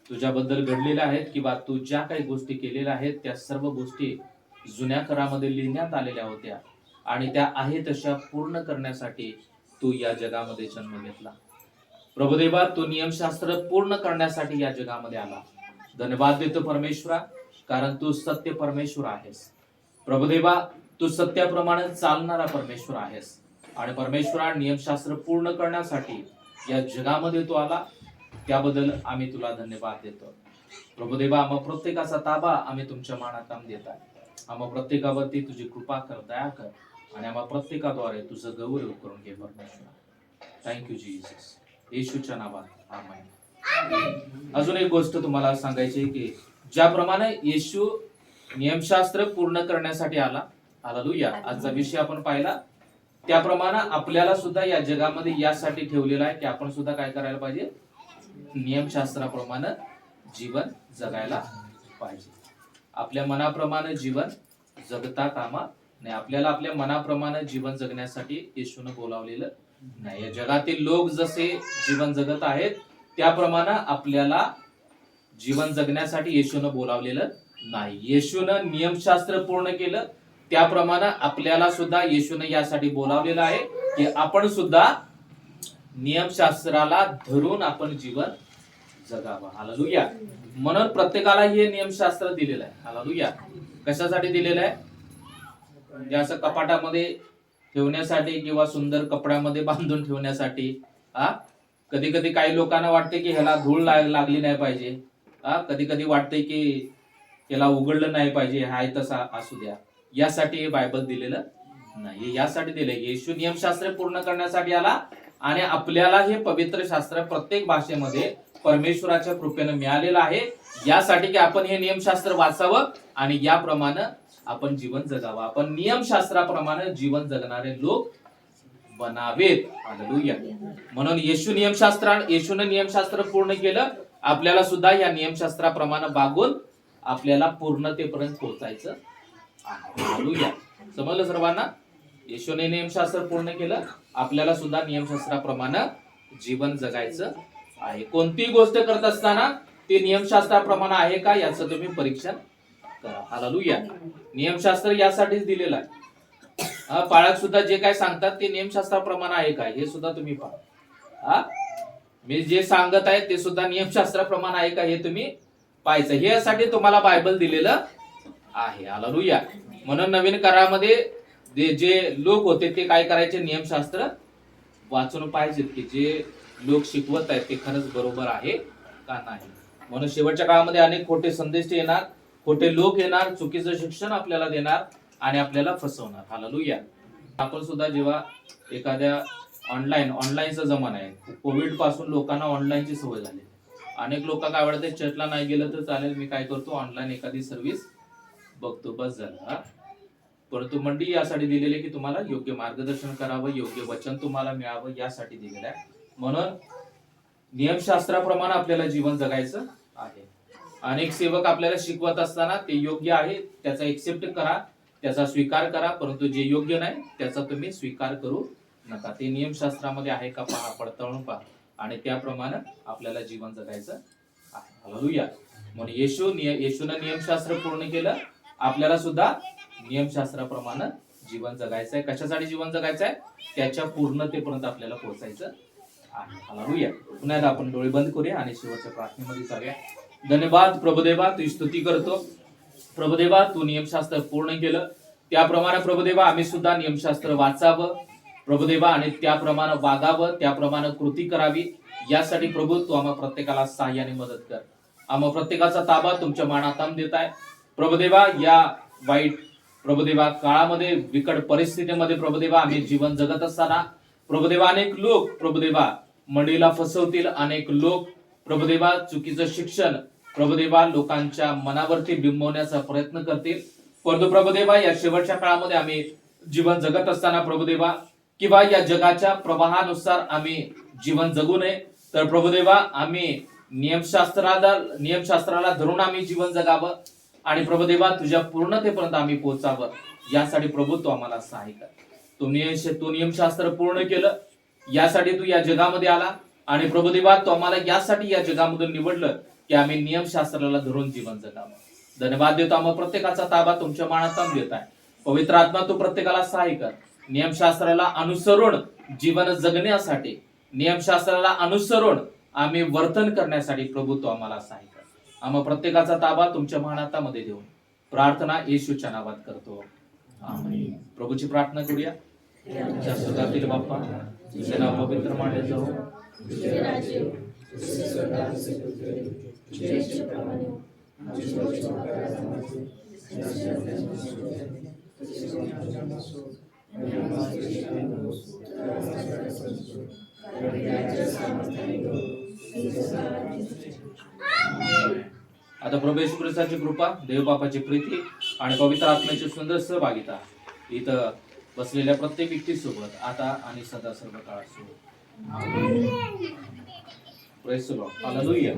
तुझ्याबद्दल घडलेल्या आहेत किंवा तू ज्या काही गोष्टी केलेल्या आहेत त्या सर्व गोष्टी जुन्या करारामध्ये लिहिण्यात आलेल्या होत्या आणि त्या आहे तशा पूर्ण करण्यासाठी तू या जगामध्ये जन्म घेतला. प्रभुदेवा तू नियमशास्त्र पूर्ण करण्यासाठी या जगामध्ये आला. धन्यवाद देतो परमेश्वरा कारण तू सत्य परमेश्वर आहेस. प्रभुदेवा तू सत्याप्रमाणे चालणारा परमेश्वर आहेस आणि परमेश्वरा नियमशास्त्र पूर्ण करण्यासाठी या जगामध्ये तू आला त्याबद्दल आम्ही तुला धन्यवाद देतो. प्रभुदेवा आम्हा प्रत्येकाचा ताबा आम्ही तुमच्या मानात देत आहे. आम्हा प्रत्येकावरती तुझी कृपा कर, दया कर आणि आम्हा प्रत्येकाद्वारे तुझं गौरव करून घे परमेश्वर. Thank you Jesus. येशूच्या नावात आमेन. अजून एक गोष्ट तुम्हाला सांगायची आहे की ज्याप्रमाणे येशू नियमशास्त्र पूर्ण करण्यासाठी आला, हालेलुया, आजचा विषय आपण पाहिला, त्याप्रमाणे आपल्याला सुद्धा या जगामध्ये यासाठी ठेवलेला आहे की आपण सुद्धा काय करायला पाहिजे, नियमशास्त्राप्रमाणे जीवन जगायला पाहिजे. आपल्या मनाप्रमाणे जीवन जगता कामा नाही. आपल्याला आपल्या मनाप्रमाणे जीवन जगण्यासाठी येशूने बोलावलेलं नाही. या जगातील लोक जसे जीवन जगत आहेत त्याप्रमाणे आपल्याला जीवन जगण्यासाठी येशूने बोलावलेलं नाही. येशूनं नियमशास्त्र पूर्ण केलं, त्याप्रमाणे आपल्याला सुद्धा येशूने यासाठी बोलावलेलं आहे की आपण सुद्धा नियमशास्त्राला धरून आपण जीवन जगावं. हालेलुया. म्हणून प्रत्येकाला हे नियमशास्त्र दिलेलं आहे. हालेलुया. कशासाठी दिलेलं आहे? म्हणजे असं कपाटामध्ये ठेवण्यासाठी किंवा सुंदर कपड्यामध्ये बांधून ठेवण्यासाठी. कधी कधी काही लोकांना वाटते की ह्याला धूळ लागली नाही पाहिजे. कधी कधी वाटते की याला उघडलं नाही पाहिजे, हाय तसा असू द्या. यासाठी हे बायबल दिलेलं नाही. यासाठी दिलंय येशू नियमशास्त्र पूर्ण करण्यासाठी आला आणि आपल्याला हे पवित्र शास्त्र प्रत्येक भाषेमध्ये परमेश्वराच्या कृपेने मिळालेलं आहे, यासाठी की आपण हे नियमशास्त्र वाचावं आणि याप्रमाणे आपण जीवन जगावं. आपण नियमशास्त्राप्रमाणे जीवन जगणारे लोक बनावेत. हालेलुया. म्हणून येशूने नियमशास्त्र पूर्ण केलं, आपल्याला सुद्धा या नियमशास्त्राप्रमाणे वागून आपल्याला पूर्णतेपर्यंत पोहोचायचं आहे. हालेलुया. समजलं सर्वांना? येशूने नियमशास्त्र पूर्ण केलं, आपल्याला सुद्धा नियमशास्त्राप्रमाणे जीवन जगायचं आहे. कोणतीही गोष्ट करत असताना ते नियमशास्त्राप्रमाणे आहे का याचं तुम्ही परीक्षण करा. हालेलुया. नियमशास्त्र यासाठीच दिलेलं आहे. पाळक सुद्धा जे काय सांगतात ते नियमशास्त्राप्रमाणे आहे का हे सुद्धा तुम्ही पहा. मी जे सांगत आहे ते सुद्धा नियमशास्त्राप्रमाणे आहे का हे तुम्ही पाहायचं. हे यासाठी तुम्हाला बायबल दिलेलं आहे. हालेलुया. म्हणून नवीन करारामध्ये जे लोक होते ते काय करायचे, नियमशास्त्र वाचून पाहिजेत की जे लोक शिकवत आहेत ते खरंच बरोबर आहे का नाही. म्हणून शेवटच्या काळामध्ये अनेक खोटे संदेश येणार, खोटे लोक येणार, चुकीचं शिक्षण आपल्याला देणार आणि आपल्याला फसवणार. हालेलुया. आपण सुद्धा जेव्हा एखाद्या ऑनलाईनचा जमाना आहे, कोविड पासून लोकांना ऑनलाईनची सवय झाली. अनेक लोक काय वाटते, चर्चला नाही गेलं तर चालेल, मी काय करतो ऑनलाईन एखादी सर्व्हिस बघतो, बस झालं. परंतु मंडळी यासाठी दिलेले की तुम्हाला योग्य मार्गदर्शन करावं, योग्य वचन तुम्हाला मिळावं, यासाठी दिलेलं आहे. म्हणून नियमशास्त्राप्रमाणे आपल्याला जीवन जगायचं आहे. अनेक सेवक आपल्याला शिकवत असताना ते योग्य आहे त्याचा एक्सेप्ट करा, त्याचा स्वीकार करा, परंतु जे योग्य नाही त्याचा तुम्ही स्वीकार करू नका. ते नियमशास्त्रामध्ये आहे का पहा, पडताळून पहा आणि त्याप्रमाणे आपल्याला जीवन जगायचं आहे. हालेलुया. म्हणून येशूने नियमशास्त्र पूर्ण केलं, आपल्याला सुद्धा नियमशास्त्राप्रमाणे जीवन जगायचं आहे. कशासाठी जीवन जगायचं आहे? त्याच्या पूर्णतेपर्यंत आपल्याला पोहोचायचं आहे. हालेलुया. पुन्हा एकदा आपण डोळे बंद करूया आणि शेवटच्या प्रार्थनेमध्ये जाऊया. धन्यवाद प्रभुदेवा, तुझी स्तुती करतो. प्रभुदेवा, तू नियमशास्त्र पूर्ण केलं, त्याप्रमाणे प्रभुदेवा आम्ही सुद्धा नियमशास्त्र वाचावं प्रभुदेवा आणि त्याप्रमाणे वागावं, त्याप्रमाणे कृती करावी. यासाठी प्रभू तू आम्हा प्रत्येकाला सहाय्याने मदत कर. आम्हा प्रत्येकाचा ताबा तुमच्या मानात देत आहे प्रभुदेवा. या वाईट प्रभुदेवा काळामध्ये, बिकट परिस्थितीमध्ये प्रभुदेवा आम्ही जीवन जगत असताना प्रभुदेवा अनेक लोक प्रभुदेवा मंडळीला फसवतील, अनेक लोक प्रभुदेवा चुकीचं शिक्षण प्रभुदेवा लोकांच्या मनावरती बिंबवण्याचा प्रयत्न करतील. परंतु प्रभुदेवा या शेवटच्या काळामध्ये आम्ही जीवन जगत असताना प्रभुदेवा किंवा या जगाच्या प्रवाहानुसार आम्ही जीवन जगू नये, तर प्रभुदेवा आम्ही नियमशास्त्राला धरून आम्ही जीवन जगावं आणि प्रभुदेवा तुझ्या पूर्णतेपर्यंत आम्ही पोहोचावं. यासाठी प्रभू तू आम्हाला सहाय्य कर. तू नियमशास्त्र पूर्ण केलं, यासाठी तू या जगामध्ये आला आणि प्रभुदेवा तू आम्हाला यासाठी या जगामधून निवडलं की आम्ही नियमशास्त्राला धरून जीवन जगावं. धन्यवाद देतो. आम्हा प्रत्येकाचा ताबा तुमच्या मानात देत आहे. पवित्र आत्मा तू प्रत्येकाला सहाय्य कर. नियमशास्त्राला अनुसरून जीवन जगण्यासाठी, नियमशास्त्राला अनुसरून आम्ही वर्तन करण्यासाठी प्रभू तू आम्हाला सहाय्य कर. आम्हा प्रत्येकाचा ताबा तुमच्या महानातामध्ये देऊन प्रार्थना येशूच्या नावात करतो. आमेन. प्रभूची प्रार्थना करूया. आमच्या स्वर्गातील बाप्पा, तुझे नाव पवित्र मानले जाओ, तुझे राज्य येऊ, तुझे स्वर्गात जसे पृथ्वीवर आहे, तुझे इच्छेप्रमाणे हो. आमची रोजची भाकरी आज आम्हाला दे. आता प्रभू येशू ख्रिस्ताची कृपा, देवबापाची प्रीती आणि पवित्र आत्म्याची सुंदर सहभागिता इथं बसलेल्या प्रत्येक व्यक्तीसोबत आता आणि सदा सर्व काळ असो. Press the Lord. हालेलुया.